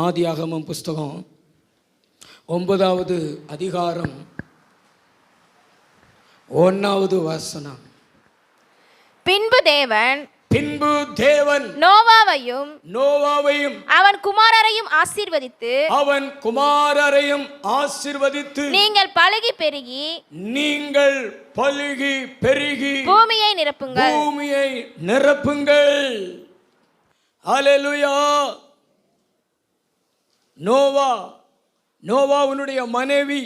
ஆதியாகமம் புஸ்தகம் 9வது அதிகாரம் 1வது வசனம். பின்பு தேவன் நோவாவையும் அவன் குமாரரையும் ஆசீர்வதித்து நீங்கள் பலுகி பெருகி பூமியை நிரப்புங்கள். அல்லேலூயா. நோவாவினுடைய மனைவி,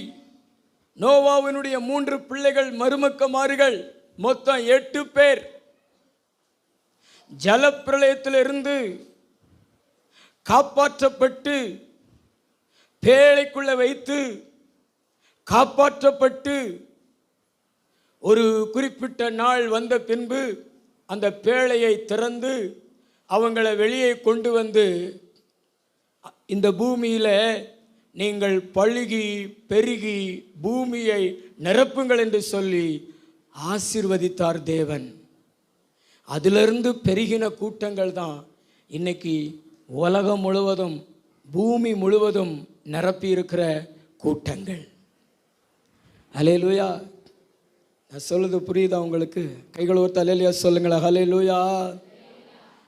நோவாவினுடைய 3 பிள்ளைகள், மருமக்கமார்கள், மொத்தம் 8 பேர் ஜலப்பிரளயத்திலிருந்து காப்பாற்றப்பட்டு பேழைக்குள்ள வைத்து காப்பாற்றப்பட்டு ஒரு குறிப்பிட்ட நாள் வந்த பின்பு அந்த பேழையை திறந்து அவங்களை வெளியே கொண்டு வந்து, இந்த பூமியில் நீங்கள் பழுகி பெருகி பூமியை நிரப்புங்கள் என்று சொல்லி ஆசீர்வதித்தார் தேவன். அதிலிருந்து பெருகின கூட்டங்கள் தான் இன்னைக்கு உலகம் முழுவதும், பூமி முழுவதும் நிரப்பி இருக்கிற கூட்டங்கள். அல்லேலூயா. நான் சொல்லுது புரியுதா உங்களுக்கு? கைகள் ஒருத்த அல்லேலூயா சொல்லுங்களேன். அல்லேலூயா.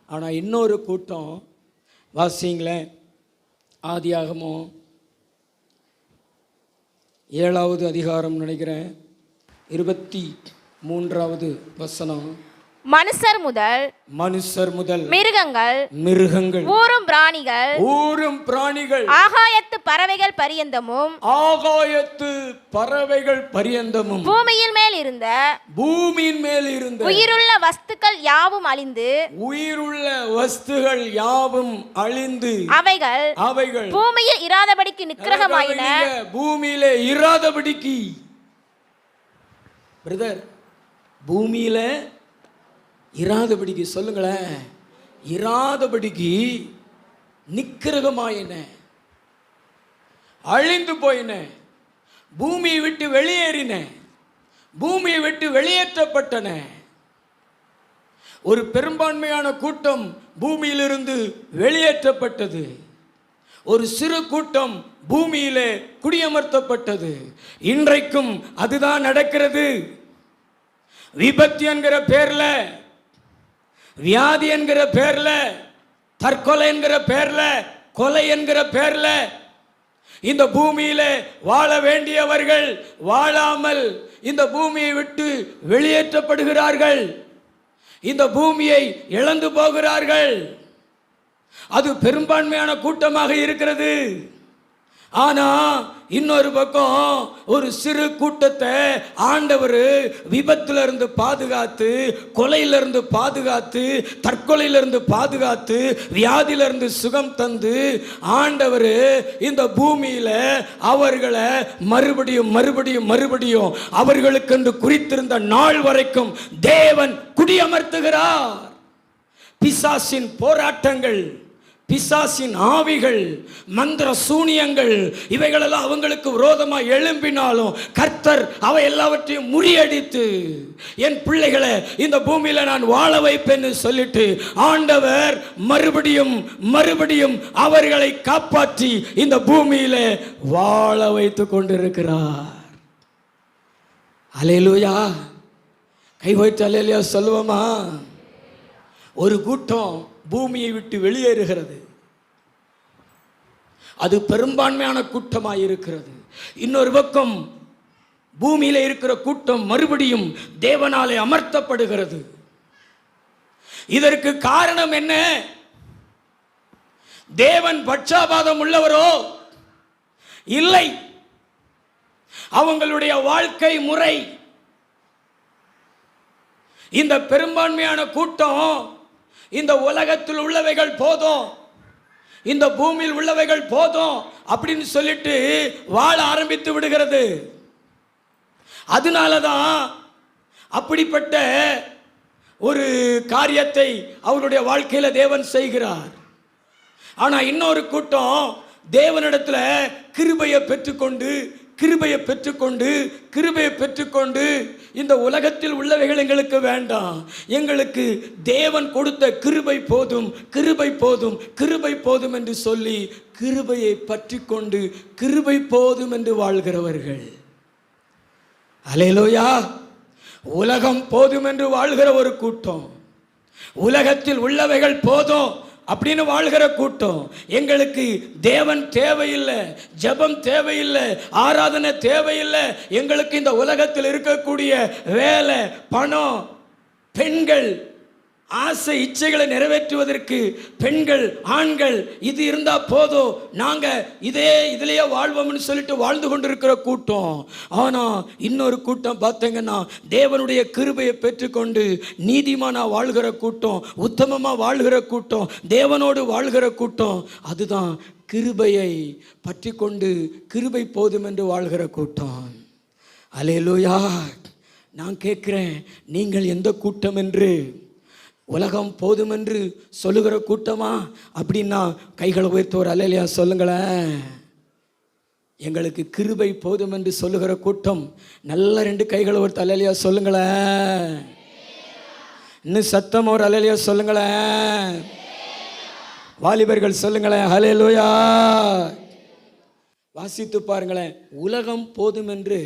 ஆனால் இன்னொரு கூட்டம் வாசிங்களேன். ஆதியாகமம் 7வது அதிகாரம் நினைக்கிறேன், 23வது வசனம். மனுஷர் முதல் மிருகங்கள் ஊரும் பிராணிகள் ஆகாயத்து பறவைகள் பரியந்தமும் பூமியின் மேல் இருந்த உயிருள்ள வஸ்துக்கள் யாவும் அழிந்து அவைகள் பூமியில் இராதபடிக்கு நிக்கிரகமாயின. பூமியிலே இராதபடிக்கு பிரதர், பூமியில இராதபடிக்கு சொல்லுங்களேன். இராதபடிக்கு நிக்கிரகமாயின, அழிந்து போயின, பூமியை விட்டு வெளியேறின, பூமியை விட்டு வெளியேற்றப்பட்டன. ஒரு பெரும்பான்மையான கூட்டம் பூமியிலிருந்து வெளியேற்றப்பட்டது. ஒரு சிறு கூட்டம் பூமியிலே குடியமர்த்தப்பட்டது. இன்றைக்கும் அதுதான் நடக்கிறது. விபத்து என்கிற பேர்ல, வியாதி என்கிற பேர்ல, தற்கொலை என்கிற பேர்ல, கொலை என்கிற பேர்ல இந்த பூமியில வாழ வேண்டியவர்கள் வாழாமல் இந்த பூமியை விட்டு வெளியேற்றப்படுகிறார்கள். இந்த பூமியை இழந்து போகிறார்கள். அது பெரும்பான்மையான கூட்டமாக இருக்கிறது. ஆனா இன்னொரு பக்கம் ஒரு சிறு கூட்டத்தை ஆண்டவர் விபத்திலிருந்து பாதுகாத்து, கொலையிலிருந்து பாதுகாத்து, தற்கொலையிலிருந்து பாதுகாத்து, வியாதியிலிருந்து சுகம் தந்து ஆண்டவர் இந்த பூமியில அவர்களை மறுபடியும் அவர்களுக்கென்று குறித்திருந்த நாள் வரைக்கும் தேவன் குடியமர்த்துகிறார். பிசாசின் போராட்டங்கள், பிசாசின் ஆவிகள், மந்திர சூனியங்கள், இவைகளெல்லாம் அவங்களுக்கு விரோதமாக எழும்பினாலும் கர்த்தர் அவை எல்லாவற்றையும் முறியடித்து என் பிள்ளைகளை இந்த பூமியில நான் வாழ வைப்பேன்னு சொல்லிட்டு ஆண்டவர் மறுபடியும் அவர்களை காப்பாற்றி இந்த பூமியில வாழ வைத்து கொண்டிருக்கிறார். அல்லேலூயா. கை வைத்து அல்லேலூயா சொல்லுவோமா? ஒரு கூட்டம் பூமியை விட்டு வெளியேறுகிறது. அது பெரும்பான்மையான கூட்டமாக இருக்கிறது. இன்னொரு பக்கம் பூமியில இருக்கிற கூட்டம் மறுபடியும் தேவனாலே அமர்த்தப்படுகிறது. இதற்கு காரணம் என்ன? தேவன் பட்சபாதம் உள்ளவரோ? இல்லை. அவங்களுடைய வாழ்க்கை முறை. இந்த பெரும்பான்மையான கூட்டம் இந்த உலகத்தில் உள்ளவைகள் போதும், இந்த பூமியில் உள்ளவைகள் போதும் அப்படின்னு சொல்லிட்டு வாழ ஆரம்பித்து விடுகிறது. அதனாலதான் அப்படிப்பட்ட ஒரு காரியத்தை அவருடைய வாழ்க்கையில தேவன் செய்கிறார். ஆனா இன்னொரு கூட்டம் தேவனிடத்துல கிருபையை பெற்றுக்கொண்டு கிருபையை பெற்றுக்கொண்டு இந்த உலகத்தில் உள்ளவைகள் எங்களுக்கு வேண்டாம், எங்களுக்கு தேவன் கொடுத்த கிருபை போதும் என்று சொல்லி கிருபையை பற்றிக்கொண்டு கிருபை போதும் என்று வாழ்கிறவர்கள். அல்லேலூயா. உலகம் போதும் என்று வாழ்கிற ஒரு கூட்டம், உலகத்தில் உள்ளவைகள் போதும் அப்படின்னு வாழ்கிற கூட்டம். எங்களுக்கு தேவன் தேவையில்லை, ஜெபம் தேவையில்லை, ஆராதனை தேவையில்லை. எங்களுக்கு இந்த உலகத்தில் இருக்கக்கூடிய வேலை, பணம், பெண்கள், ஆசை இச்சைகளை நிறைவேற்றுவதற்கு பெண்கள், ஆண்கள், இது இருந்தா போதும், நாங்க இதிலேயே வாழ்வோம்னு சொல்லிட்டு வாழ்ந்து கொண்டிருக்கிற கூட்டம். ஆனா இன்னொரு கூட்டம் பார்த்தீங்கன்னா தேவனுடைய கிருபையை பெற்றுக்கொண்டு நீதிமானா வாழ்கிற கூட்டம், உத்தமமா வாழ்கிற கூட்டம், தேவனோடு வாழ்கிற கூட்டம். அதுதான் கிருபையை பற்றி கொண்டு கிருபை போதும் என்று வாழ்கிற கூட்டம். அல்லேலூயா. நான் கேட்கிறேன், நீங்கள் எந்த கூட்டம் என்று? உலகம் போதும் என்று சொல்லுகிற கூட்டமா? அப்படின்னா கைகளை உயர்த்தோர் அல்லேலூயா சொல்லுங்களேன். எங்களுக்கு கிருபை போதும் என்று சொல்லுகிற கூட்டம் நல்ல 2 கைகளை உயர்த்த அல்லேலூயா சொல்லுங்களேன். இன்னும் சத்தம் ஒரு அல்லேலூயா சொல்லுங்களேன். வாலிபர்கள் சொல்லுங்களேன் அல்லேலூயா. வாசித்து பாருங்களேன். உலகம் போதும் என்று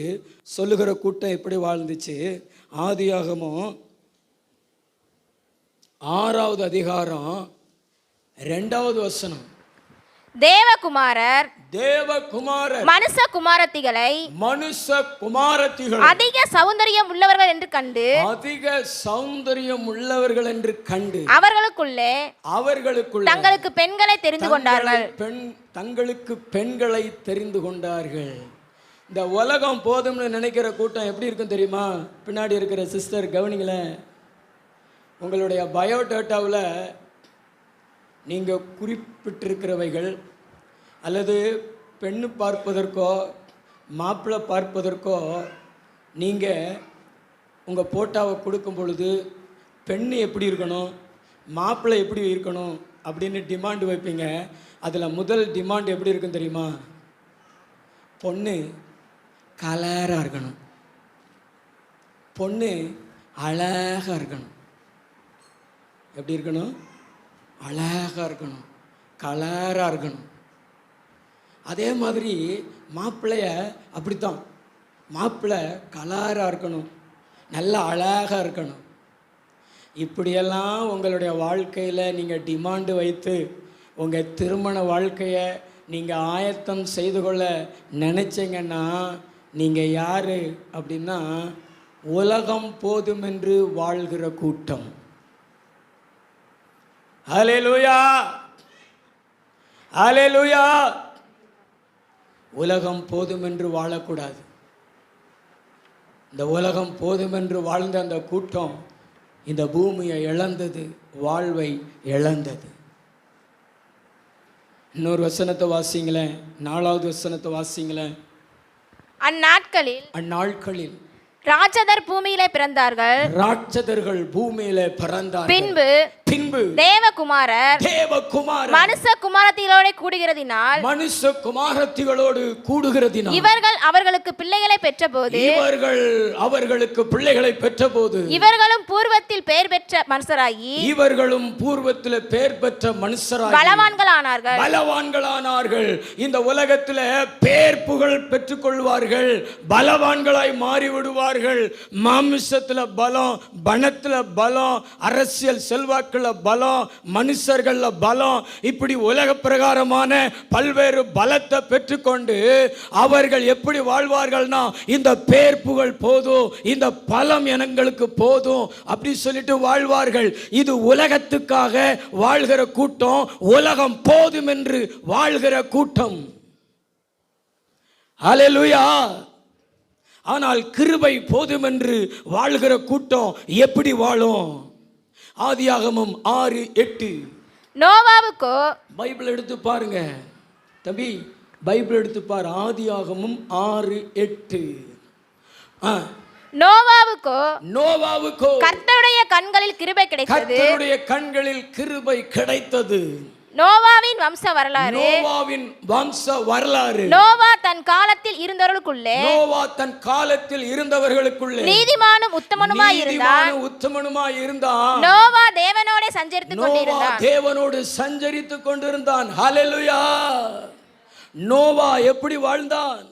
சொல்லுகிற கூட்டம் எப்படி வாழ்ந்துச்சு? ஆதியாகமம் 6வது அதிகாரம் 2வது வசனம். தேவகுமாரர் மனுஷ குமாரத்திகளை அதிக சௌந்தரியம் உள்ளவர்கள் என்று கண்டு அவர்களுக்குள்ளே தங்களுக்கு பெண்களை தெரிந்து கொண்டார்கள். இந்த உலகம் போதும்னு நினைக்கிற கூட்டம் எப்படி இருக்கும் தெரியுமா? பின்னாடி இருக்கிற சிஸ்டர் கவனிங்களேன். உங்களுடைய பயோடேட்டாவில் நீங்கள் குறிப்பிட்டிருக்கிறவைகள் அல்லது பெண்ணு பார்ப்பதற்கோ மாப்பிள்ளை பார்ப்பதற்கோ நீங்கள் உங்கள் போட்டாவை கொடுக்கும் பொழுது பெண்ணு எப்படி இருக்கணும், மாப்பிள்ளை எப்படி இருக்கணும் அப்படின்னு டிமாண்டு வைப்பீங்க. அதில் முதல் டிமாண்ட் எப்படி இருக்கும் தெரியுமா? பொண்ணு கலராக இருக்கணும், பொண்ணு அழகாக இருக்கணும். எப்படி இருக்கணும்? அழகாக இருக்கணும், கலராக இருக்கணும். அதே மாதிரி மாப்பிள்ளைய அப்படித்தான், மாப்பிள்ளை கலராக இருக்கணும், நல்லா அழகாக இருக்கணும். இப்படியெல்லாம் உங்களுடைய வாழ்க்கையில் நீங்கள் டிமாண்டு வைத்து உங்கள் திருமண வாழ்க்கையை நீங்கள் ஆயத்தம் செய்து கொள்ள நினச்சிங்கன்னா நீங்கள் யார் அப்படின்னா உலகம் போதும் என்று வாழ்கிற கூட்டம். அல்லேலூயா, அல்லேலூயா. உலகம் போதும் என்று வாழக்கூடாது. இந்த உலகம் போதும் என்று வாழ்ந்த அந்த கூட்டம் இந்த பூமியை இழந்தது, வாழ்வை இழந்தது. இன்னொரு வசனத்தை வாசிங்களேன், 4வது வசனத்தை வாசிங்களேன். அந்நாட்களில் ராட்சதர் பூமியிலே பிறந்தார்கள். ராட்சதர்கள் பூமியிலே பிறந்தார்கள். பின்பு தேவகுமாரர் மனுஷ குமாரத்திகளோடு கூடுகிறதினால் இவர்கள் அவர்களுக்கு பிள்ளைகளை பெற்றபோது இவர்களும் பூர்வத்தில் பெயர் பெற்ற மனுஷராகி பலவான்களானார்கள். இந்த உலகத்தில் பேர் புகழ் பெற்றுக் கொள்வார்கள், பலவான்களாய் மாறிவிடுவார்கள். மாமிசத்தில் பலம், பணத்தில் பலம், அரசியல் செல்வாக்கு பலம், மனுஷர்கள் பலம், இப்படி உலக பிரகாரமான பல்வேறு பலத்தை பெற்றுக்கொண்டு அவர்கள் எப்படி வாழ்வார்கள்னா இந்த பேர் புகழ் போதும், இந்த பலம் எங்களுக்கு போதும் அப்படி சொல்லிட்டு வாழ்வார்கள். இது உலகத்துக்காக வாழ்கிற கூட்டம், உலகம் போதும் என்று வாழ்கிற கூட்டம். அல்லேலூயா. ஆனால் கிருபை போதும் என்று வாழ்கிற கூட்டம் எப்படி வாழும்? ஆதியாகமம் 6:8. நோவாவுக்கோ, பைபிள் எடுத்து பாருங்க தம்பி, பைபிள் எடுத்து பாரு. ஆதியாகமம் 6:8. நோவாவுக்கோ கர்த்தருடைய கண்களில் கிருபை கிடைத்தது. கர்த்தருடைய கண்களில் கிருபை கிடைத்தது. நோவாவின் வம்ச வரலாறு. நோவாவின் வம்ச வரலாறு. நோவா தன் காலத்தில் இருந்தவர்களுக்குள்ளே நீதிமானும் உத்தமனுமாய் இருந்தான். நோவா தேவனோடு சஞ்சரித்துக் கொண்டிருந்தான். ஹல்லேலூயா. நோவா எப்படி வாழ்ந்தான்?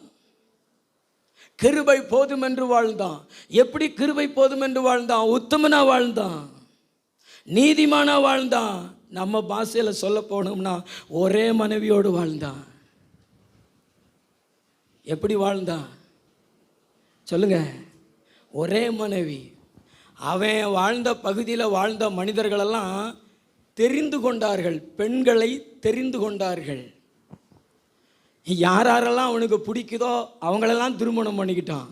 கிருபை போதும் என்று வாழ்ந்தான். எப்படி கிருபை போதும் என்று வாழ்ந்தான்? உத்தமனா வாழ்ந்தான், நீதிமானா வாழ்ந்தான். நம்ம பாஷையில் சொல்ல போனோம்னா ஒரே மனைவியோடு வாழ்ந்தான். எப்படி வாழ்ந்தான் சொல்லுங்க? ஒரே மனைவி. அவன் வாழ்ந்த பகுதியில் வாழ்ந்த மனிதர்களெல்லாம் தெரிந்து கொண்டார்கள், பெண்களை தெரிந்து கொண்டார்கள். யாரெல்லாம் அவனுக்கு பிடிக்குதோ அவங்களெல்லாம் திருமணம் பண்ணிக்கிட்டான்.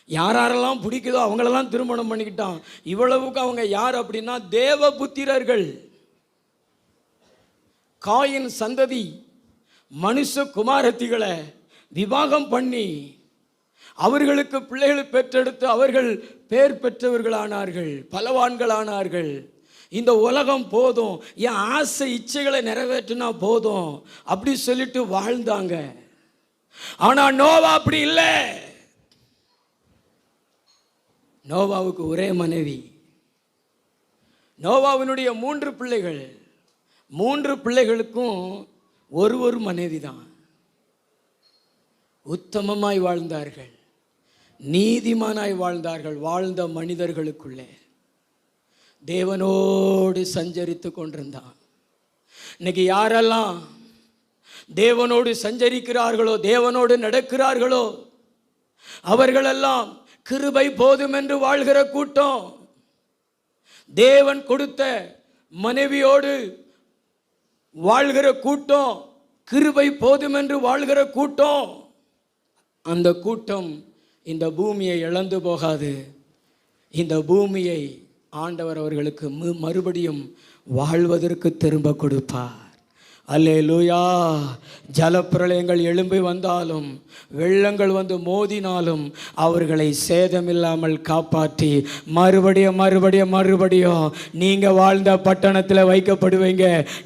யாரெல்லாம் பிடிக்குதோ அவங்களெல்லாம் திருமணம் பண்ணிக்கிட்டான். இவ்வளவுக்கு அவங்க யார் அப்படின்னா தேவ புத்திரர்கள், காயின் சந்ததி, மனுஷ குமாரத்திகளை விவாகம் பண்ணி அவர்களுக்கு பிள்ளைகளை பெற்றெடுத்து அவர்கள் பேர் பெற்றவர்களானார்கள், பலவான்களானார்கள். இந்த உலகம் போதும், என் ஆசை இச்சைகளை நிறைவேற்றினா போதும் அப்படி சொல்லிட்டு வாழ்ந்தாங்க. ஆனா நோவா அப்படி இல்லை. நோவாவுக்கு ஒரே மனைவி. நோவாவினுடைய 3 பிள்ளைகள். 3 பிள்ளைகளுக்கும் ஒரு மனைவி தான். உத்தமமாய் வாழ்ந்தார்கள், நீதிமானாய் வாழ்ந்தார்கள். வாழ்ந்த மனிதர்களுக்குள்ளே தேவனோடு சஞ்சரித்து கொண்டிருந்தான். இன்னைக்கு யாரெல்லாம் தேவனோடு சஞ்சரிக்கிறார்களோ, தேவனோடு நடக்கிறார்களோ, அவர்களெல்லாம் கிருபை போதும் என்று வாழ்கிற கூட்டம். தேவன் கொடுத்த மனைவியோடு வாழ்கிற கூட்டம், கிருபை போதும் என்று வாழ்கிற கூட்டம். அந்த கூட்டம் இந்த பூமியை இழந்து போகாது. இந்த பூமியை ஆண்டவர் அவர்களுக்கு மறுபடியும் வாழ்வதற்கு திரும்ப கொடுப்பார். அல்லேலூயா. ஜலப்பிரளயங்கள் எழும்பி வந்தாலும், வெள்ளங்கள் வந்து மோதினாலும் அவர்களை சேதமில்லாமல் காப்பாற்றி மறுபடியும் நீங்கள் வாழ்ந்த பட்டணத்தில் வைக்கப்படுவீங்க.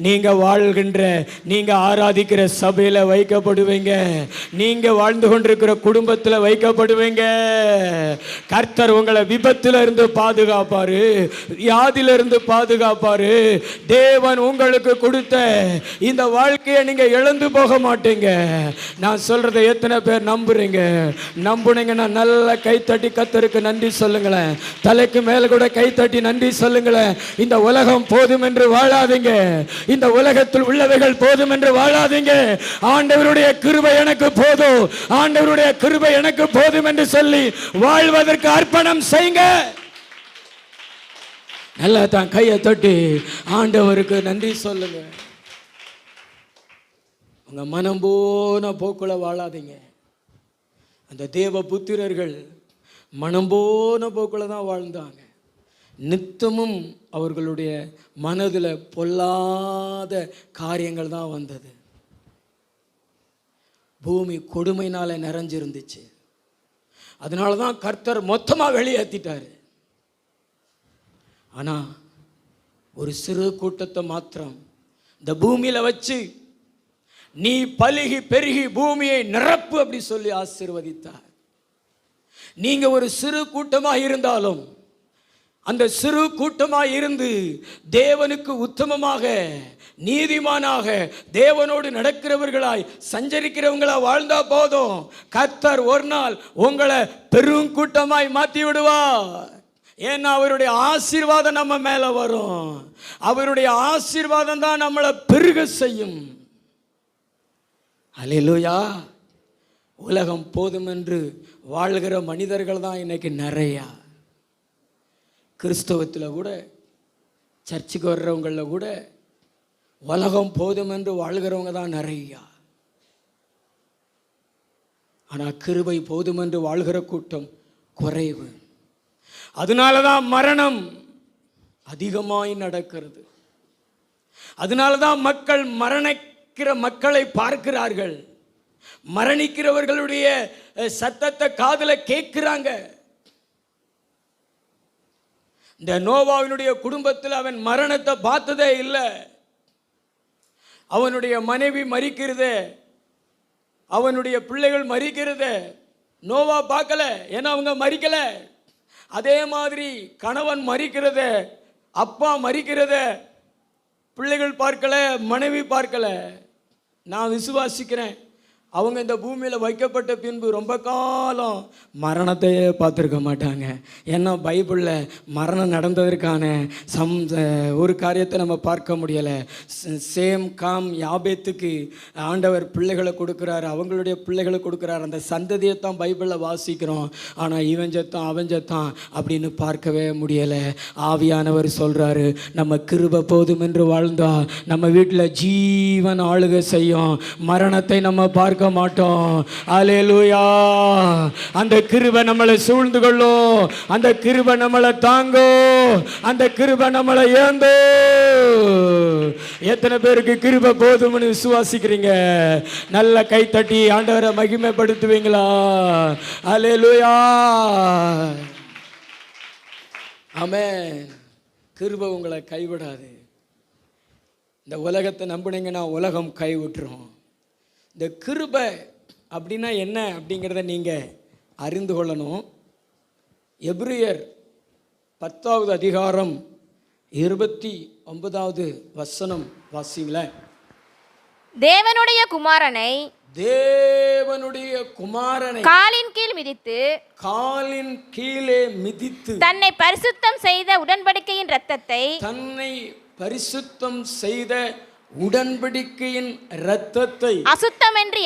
நீங்கள் வாழ்கின்ற, நீங்கள் ஆராதிக்கிற சபையில் வைக்கப்படுவீங்க. நீங்கள் வாழ்ந்து கொண்டிருக்கிற குடும்பத்தில் வைக்கப்படுவீங்க. கர்த்தர் உங்களை விபத்தில் இருந்து பாதுகாப்பாரு, வியாதியிலிருந்து பாதுகாப்பாரு. தேவன் உங்களுக்கு கொடுத்த இந்த வாழ்க்கையை நீங்க இழந்து போக மாட்டீங்க. நான் சொல்றதை எத்தனை பேர் நம்புறீங்க? நம்புனீங்கன்னா நல்ல கைத்தட்டி கர்த்தருக்கு நன்றி சொல்லுங்களேன். தலைக்கு மேல கூட கைத்தட்டி நன்றி சொல்லுங்களேன். இந்த உலகம் போதும் என்று வாழாதீங்க. இந்த உலகத்தில் உள்ளவைகள் போதும் என்று வாழாதீங்க. ஆண்டவருடைய கிருபை எனக்கு போதும், ஆண்டவருடைய கிருபை எனக்கு போதும் என்று சொல்லி வாழ்வதற்கு அர்ப்பணம் செய்யுங்க. நல்லா தான் கையை தட்டி ஆண்டவருக்கு நன்றி சொல்லுங்க. உங்க மனம் போன போக்குல வாழாதீங்க. அந்த தேவ புத்திரர்கள் மனம் போன போக்குல தான் வாழ்ந்தாங்க. நித்தமும் அவர்களுடைய மனதில் பொல்லாத காரியங்கள் தான் வந்தது. பூமி கொடுமையினால நிறைஞ்சிருந்துச்சு. அதனால தான் கர்த்தர் மொத்தமாக வெளியேற்றிட்டார். ஆனால் ஒரு சிறு கூட்டத்தை மாத்திரம் இந்த பூமியில் வச்சு நீ பலுகி பெருகி பூமியை நிரப்பு அப்படி சொல்லி ஆசீர்வதித்தார். நீங்க ஒரு சிறு கூட்டமாக இருந்தாலும், அந்த சிறு கூட்டமாக இருந்து தேவனுக்கு உத்தமமாக, நீதிமானாக, தேவனோடு நடக்கிறவர்களாய் சஞ்சரிக்கிறவங்களா வாழ்ந்தா போதும். கர்த்தர் ஒரு நாள் உங்களை பெரும் கூட்டமாய் மாற்றி விடுவார். ஏன்னா அவருடைய ஆசீர்வாதம் நம்ம மேல வரும். அவருடைய ஆசீர்வாதம் தான் நம்மளை பெருக செய்யும். அல்லேலூயா. உலகம் போதும் என்று வாழ்கிற மனிதர்கள் தான் இன்னைக்கு நிறையா. கிறிஸ்தவத்தில் கூட, சர்ச்சுக்கு வர்றவங்கள கூட உலகம் போதும் என்று வாழ்கிறவங்க தான் நிறையா. ஆனால் கிருபை போதும் என்று வாழ்கிற கூட்டம் குறைவு. அதனால தான் மரணம் அதிகமாய் நடக்கிறது. அதனால தான் மக்கள் மரணிக்கிற மக்களை பார்க்கிறார்கள். மரணிக்கிறவர்களுடைய சத்தத்தை காதுல கேட்கிறாங்க. இந்த நோவாவினுடைய குடும்பத்தில் அவன் மரணத்தை பார்த்ததே இல்லை. அவனுடைய மனைவி மரிக்கிறதே, அவனுடைய பிள்ளைகள் மரிக்கிறதே நோவா பார்க்கல, ஏன்னா அவங்க மரிக்கல. அதே மாதிரி கணவன் மரிக்கிறத, அப்பா மரிக்கிறத பிள்ளைகள் பார்க்கல, மனைவி பார்க்கல. நான் விசுவாசிக்கிறேன், அவங்க இந்த பூமியில் வைக்கப்பட்ட பின்பு ரொம்ப காலம் மரணத்தையே பார்த்துருக்க மாட்டாங்க. ஏன்னா பைபிளில் மரணம் நடந்ததற்கான ஒரு காரியத்தை நம்ம பார்க்க முடியலை. சேம் காம் யாபேத்துக்கு ஆண்டவர் பிள்ளைகளை கொடுக்குறாரு, அவங்களுடைய பிள்ளைகளை கொடுக்குறாரு. அந்த சந்ததியை தான் பைபிளில் வாசிக்கிறோம். ஆனால் இவன் சத்தான் அவன் சத்தான் அப்படின்னு பார்க்கவே முடியலை. ஆவியானவர் சொல்கிறாரு, நம்ம கிருபை போதும் என்று வாழ்ந்தா நம்ம வீட்டில் ஜீவன் ஆளுகை செய்யும், மரணத்தை நம்ம பார்க்க மாட்டோம். அல்லேலூயா. அந்த கிருபை நம்மளை சூழ்ந்து கொள்ளும், அந்த கிருபை நம்மளை தாங்கும், அந்த கிருபை நம்மளை ஏந்தோ. எத்தனை பேருக்கு கிருபை போதும்னு விசுவாசிக்கிறீங்க? நல்ல கை தட்டி ஆண்டவரை மகிமைப்படுத்துவீங்களா? அல்லேலூயா. ஆமென். கிருபை உங்களை கைவிடாது. இந்த உலகத்தை நம்பினீங்கன்னா உலகம் கைவிட்டுரும். இந்த கிருபை அப்படின்னா என்ன அப்படிங்கிறத நீங்கள் அறிந்து கொள்ளணும். எபிரியர் 10வது அதிகாரம் 29வது வசனம் வாசிங்களேன். தேவனுடைய குமாரனை காலின் கீழே மிதித்து தன்னை பரிசுத்தம் செய்த உடன்படிக்கையின் இரத்தத்தை அசுத்தம் என்று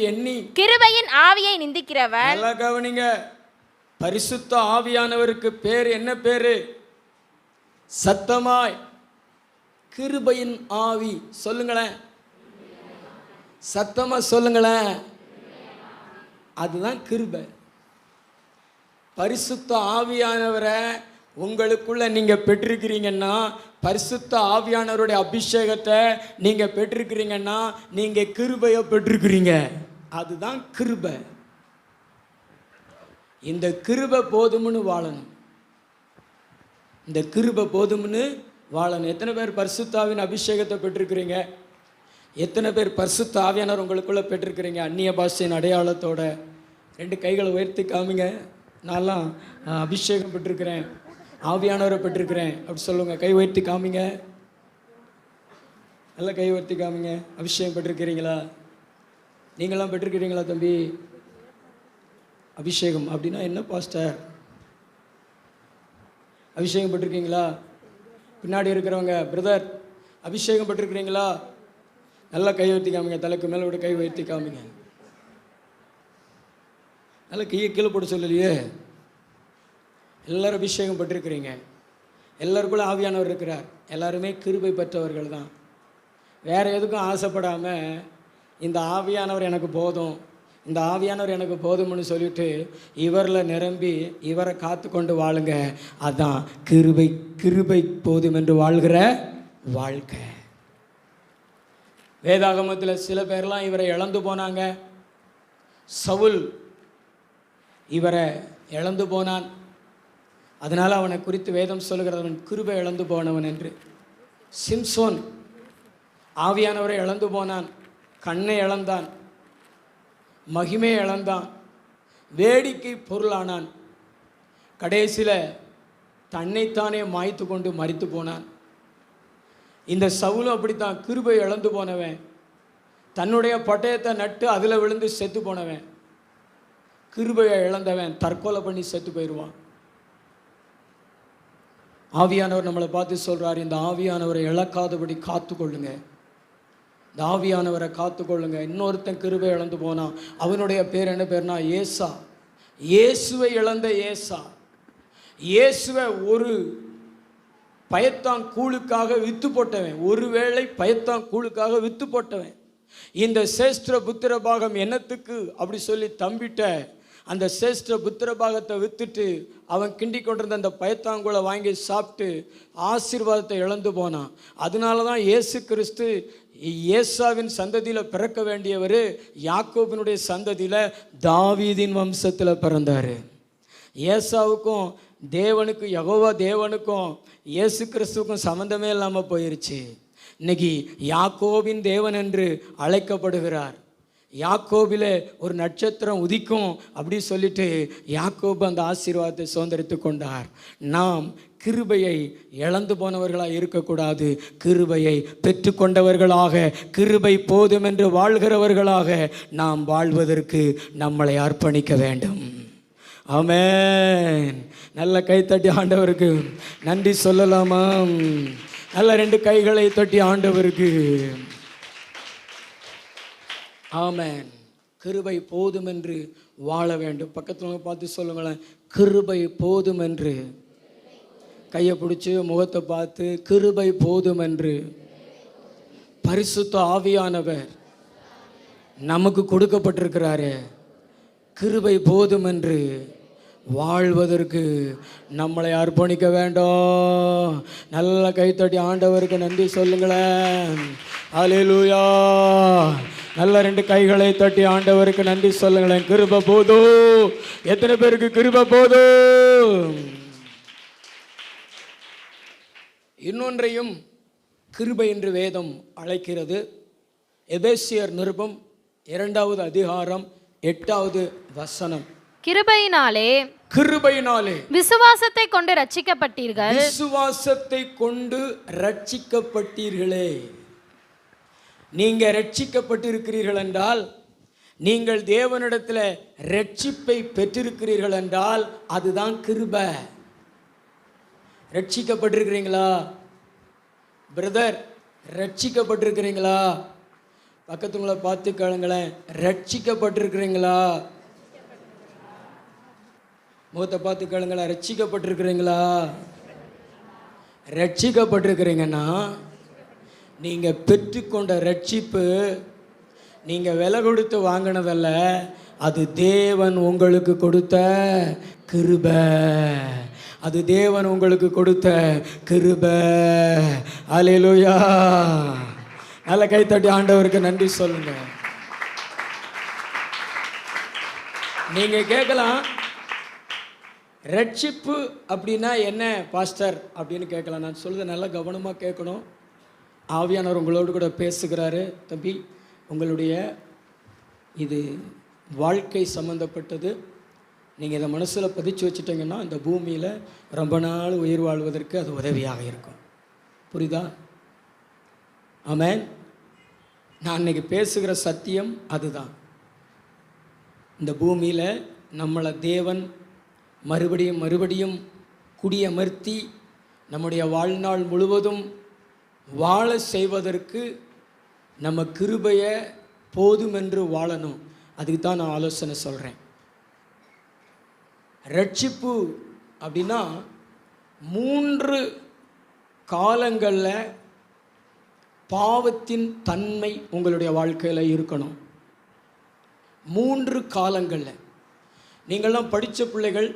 எண்ணி கிருபையின் ஆவியை நிந்திக்கிறவர். நல்லா கவனிங்க, பரிசுத்த ஆவியானவருக்கு பேர் என்ன பேரு? சத்தமாய் கிருபையின் ஆவி சொல்லுங்களேன், சத்தமா சொல்லுங்களேன். அதுதான் கிருபை. பரிசுத்த ஆவியானவரை உங்களுக்குள்ள நீங்க பெற்றிருக்கிறீங்கன்னா, பரிசுத்த ஆவியானவருடைய அபிஷேகத்தை நீங்க பெற்றிருக்கிறீங்கன்னா, நீங்க கிருபையை பெற்றிருக்கிறீங்க. அதுதான் கிருபை. இந்த கிருபை போதும்னு வாழணும், இந்த கிருபை போதும்னு வாழணும். எத்தனை பேர் பரிசுத்தாவின் அபிஷேகத்தை பெற்றிருக்கிறீங்க? எத்தனை பேர் பரிசுத்த ஆவியானவர் உங்களுக்குள்ள பெற்றிருக்கிறீங்க? அந்நிய பாஷையின் அடையாளத்தோட 2 கைகளை உயர்த்தி காமிங்க. நான்லாம் அபிஷேகம் பெற்றிருக்கிறேன், ஆவியானவரை பெற்றிருக்கிறேன் அப்படி சொல்லுங்க. கை உயர்த்தி காமிங்க, நல்லா கை உயர்த்தி காமிங்க. அபிஷேகம் பெற்றிருக்கிறீங்களா? நீங்களாம் பெற்றிருக்கிறீங்களா தம்பி? அபிஷேகம் அப்படின்னா என்ன பாஸ்டர்? அபிஷேகம் பெற்றிருக்கீங்களா? பின்னாடி இருக்கிறவங்க, பிரதர் அபிஷேகம் பெற்றிருக்கிறீங்களா? நல்லா கை உயர்த்தி காமிங்க. தலைக்கு மேலே விட கை உயர்த்தி காமிங்க. நல்லா கையை கீழே போட்டு சொல்லலையே. எல்லாரும் அபிஷேகம் பெற்றிருக்கிறீங்க, எல்லாருக்குள்ள ஆவியானவர் இருக்கிறார். எல்லாருமே கிருபை பெற்றவர்கள் தான். வேறு எதுக்கும் ஆசைப்படாமல் இந்த ஆவியானவர் எனக்கு போதும், இந்த ஆவியானவர் எனக்கு போதும்னு சொல்லிட்டு இவரில் நிரம்பி இவரை காத்து கொண்டு வாழுங்க. அதுதான் கிருபை. கிருபை போதும் என்று வாழ்கிற வாழ்க்கை. வேதாகமத்தில் சில பேர்லாம் இவரை இழந்து போனாங்க. சவுல் இவரை இழந்து போனான். அதனால் அவனை குறித்து வேதம் சொல்லுகிறவன் கிருபை இழந்து போனவன் என்று. சிம்சோன் ஆவியானவரை இழந்து போனான், கண்ணை இழந்தான், மகிமையை இழந்தான், வேடிக்கை பொருளானான். கடைசியில் தன்னைத்தானே மாய்த்து கொண்டு மரித்து போனான். இந்த சவுலும் அப்படித்தான், கிருபை இழந்து போனவன், தன்னுடைய பட்டயத்தை நட்டு அதில் விழுந்து செத்து போனவன். கிருபையை இழந்தவன் தற்கொலை பண்ணி செத்து போயிடுவான். ஆவியானவர் நம்மளை பார்த்து சொல்கிறார், இந்த ஆவியானவரை இழக்காதபடி காத்து கொள்ளுங்க, இந்த ஆவியானவரை காத்து கொள்ளுங்க. இன்னொருத்தன் கிருபை இழந்து போனான். அவனுடைய பேர் என்ன பேர்னா ஏசா. இயேசுவை இழந்த ஏசா. இயேசுவை ஒரு பயத்தாங்கூழுக்காக வித்து போட்டவன், ஒருவேளை பயத்தாங்கூழுக்காக வித்து போட்டவன். இந்த சேஷ்டிர புத்திர பாகம் என்னத்துக்கு அப்படி சொல்லி தம்பிட்ட அந்த சேஷ்டிர புத்திர பாகத்தை வித்துட்டு அவன் கிண்டி கொண்டிருந்த அந்த பயத்தாங்குளை வாங்கி சாப்பிட்டு ஆசீர்வாதத்தை இழந்து போனான். அதனால தான் இயேசு கிறிஸ்து ஏசாவின் சந்ததியில் பிறக்க வேண்டியவர் யாக்கோபினுடைய சந்ததியில் தாவீதின் வம்சத்தில் பிறந்தார். ஏசாவுக்கும் தேவனுக்கும் யெகோவா தேவனுக்கும் இயேசு கிறிஸ்துவுக்கும் சம்மந்தமே இல்லாமல் போயிருச்சு. இன்னைக்கு யாக்கோபின் தேவன் என்று அழைக்கப்படுகிறார். யாக்கோபில் ஒரு நட்சத்திரம் உதிக்கும் அப்படி சொல்லிட்டு யாக்கோபு அந்த ஆசீர்வாதத்தை சுதந்திரித்து கொண்டார். நாம் கிருபையை இழந்து போனவர்களாக இருக்கக்கூடாது, கிருபையை பெற்றுக்கொண்டவர்களாக, கிருபை போதும் என்று வாழ்கிறவர்களாக நாம் வாழ்வதற்கு நம்மளை அர்ப்பணிக்க வேண்டும். ஆமென். நல்ல கைத்தட்டி ஆண்டவருக்கு நன்றி சொல்லலாமா? நல்ல 2 கைகளை தட்டி ஆண்டவருக்கு ஆமென். கிருபை போதும் என்று வாழ வேண்டும். பக்கத்தில் பார்த்து சொல்லுங்களேன், கிருபை போதும் என்று. கையை பிடிச்சி முகத்தை பார்த்து, கிருபை போதும் என்று. பரிசுத்த ஆவியானவர் நமக்கு கொடுக்கப்பட்டிருக்கிறாரு. கிருபை போதும் என்று வாழ்வதற்கு நம்மளை அர்ப்பணிக்க வேண்டும். நல்ல கைத்தட்டி ஆண்டவருக்கு நன்றி சொல்லுங்களேன். அல்லேலூயா. நல்ல 2 கைகளை தட்டி ஆண்டவருக்கு நன்றி சொல்லுங்களேன். கிருபை போதும். எத்தனை பேருக்கு கிருபை போதும்? இன்னொன்றையும் கிருபை என்று வேதம் அழைக்கிறது. எபேசியர் நிருபம் 2வது அதிகாரம் 8வது வசனம். கிருபையினாலே விசுவாசத்தை கொண்டு ரட்சிக்கப்பட்டீர்கள். விசுவாசத்தை கொண்டு ரட்சிக்கப்பட்டீர்களே. நீங்க ரட்சிக்கப்பட்டிருக்கிறீர்கள் என்றால், நீங்கள் தேவனிடத்தில் ரட்சிப்பை பெற்றிருக்கிறீர்கள் என்றால் அதுதான் கிருபை. ரட்சிக்கப்பட்டிருக்கிறீங்களா பிரதர்? ரட்சிக்கப்பட்டிருக்கிறீங்களா? பக்கத்துங்களை பார்த்து கேளுங்களேன், ரட்சிக்கப்பட்டிருக்கிறீங்களா? முகத்தை பார்த்து கேளுங்களேன், ரட்சிக்கப்பட்டிருக்கிறீங்களா? ரட்சிக்கப்பட்டிருக்கிறீங்கன்னா நீங்கள் பெற்றுக்கொண்ட ரட்சிப்பு நீங்கள் விலை கொடுத்து வாங்கினதல்ல, அது தேவன் உங்களுக்கு கொடுத்த கிருபை. அது தேவன் உங்களுக்கு கொடுத்த கிருபை. அல்லேலூயா. நல்ல கைத்தட்டி ஆண்டவருக்கு நன்றி சொல்லுங்க. நீங்க கேட்கலாம், ரட்சிப்பு அப்படின்னா என்ன பாஸ்டர் அப்படின்னு கேட்கலாம். நான் சொல்றதை நல்லா கவனமாக கேட்கணும். ஆவியானவர் உங்களோடு கூட பேசுகிறாரு. தம்பி, உங்களுடைய இது வாழ்க்கை சம்பந்தப்பட்டது. நீங்கள் இதை மனசில் பதிச்சு வச்சுட்டிங்கன்னா இந்த பூமியில் ரொம்ப நாள் உயிர் வாழ்வதற்கு அது உதவியாக இருக்கும். புரியுதா? ஆமென். நான் இன்னைக்கு பேசுகிற சத்தியம் அதுதான். இந்த பூமியில் நம்மளை தேவன் மறுபடியும் மறுபடியும் குடியமர்த்தி நம்முடைய வாழ்நாள் முழுவதும் வாழ செய்வதற்கு நம்ம கிருபையை போதுமென்று வாழணும். அதுக்கு தான் நான் ஆலோசனை சொல்கிறேன். ரட்சிப்பு அப்படின்னா 3 காலங்களில் பாவத்தின் தன்மை உங்களுடைய வாழ்க்கையில் இருக்கணும். 3 காலங்களில். நீங்கள்லாம் படித்த பிள்ளைகள்,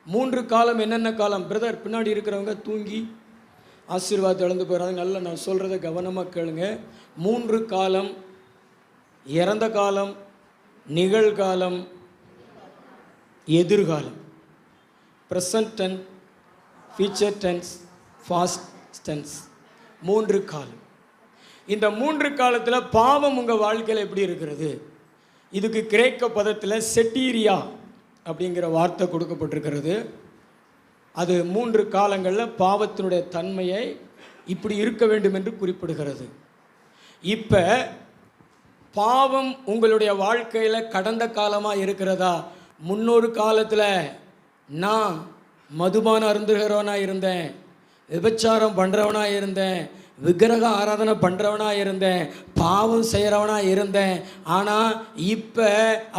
3 காலம் என்னென்ன காலம்? பிரதர், பின்னாடி இருக்கிறவங்க தூங்கி ஆசீர்வாதத்தை இழந்து போகிறாங்க. நல்லா நான் சொல்கிறத கவனமாக கேளுங்க. 3 காலம்: இறந்த காலம், நிகழ்காலம், எதிர்காலம். Present tense, future tense, past tense. 3 காலம். இந்த 3 காலத்தில் பாவம் உங்கள் வாழ்க்கையில் எப்படி இருக்கிறது? இதுக்கு கிரேக்க பதத்தில் செட்டீரியா அப்படிங்கிற வார்த்தை கொடுக்கப்பட்டிருக்கிறது. அது 3 காலங்களில் பாவத்தினுடைய தன்மையை இப்படி இருக்க வேண்டும் என்று குறிப்பிடுகிறது. இப்போ பாவம் உங்களுடைய வாழ்க்கையில் கடந்த காலமாக இருக்கிறதா? முன்னொரு காலத்தில் நான் மதுபானம் அருந்துகிறவனாக இருந்தேன், விபச்சாரம் பண்ணுறவனாக இருந்தேன், விக்கிரக ஆராதனை பண்ணுறவனாக இருந்தேன், பாவம் செய்கிறவனாக இருந்தேன். ஆனால் இப்போ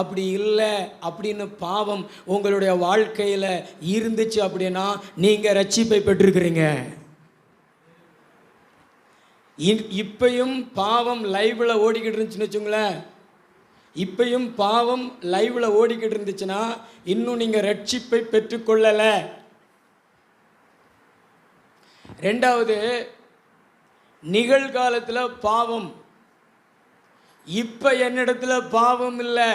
அப்படி இல்லை அப்படின்னு பாவம் உங்களுடைய வாழ்க்கையில் இருந்துச்சு அப்படின்னா நீங்கள் ரட்சிப்பை பெற்றிருக்கிறீங்க. இப்பையும் பாவம் லைவில் ஓடிக்கிட்டு இருந்துச்சுன்னு வச்சுங்களேன். இப்பையும் பாவம் லைவில் ஓடிக்கிட்டு இருந்துச்சுன்னா இன்னும் நீங்கள் ரட்சிப்பை பெற்றுக்கொள்ளலை. 2வது, நிகழ்காலத்தில் பாவம். இப்போ என்னிடத்தில் பாவம் இல்லை,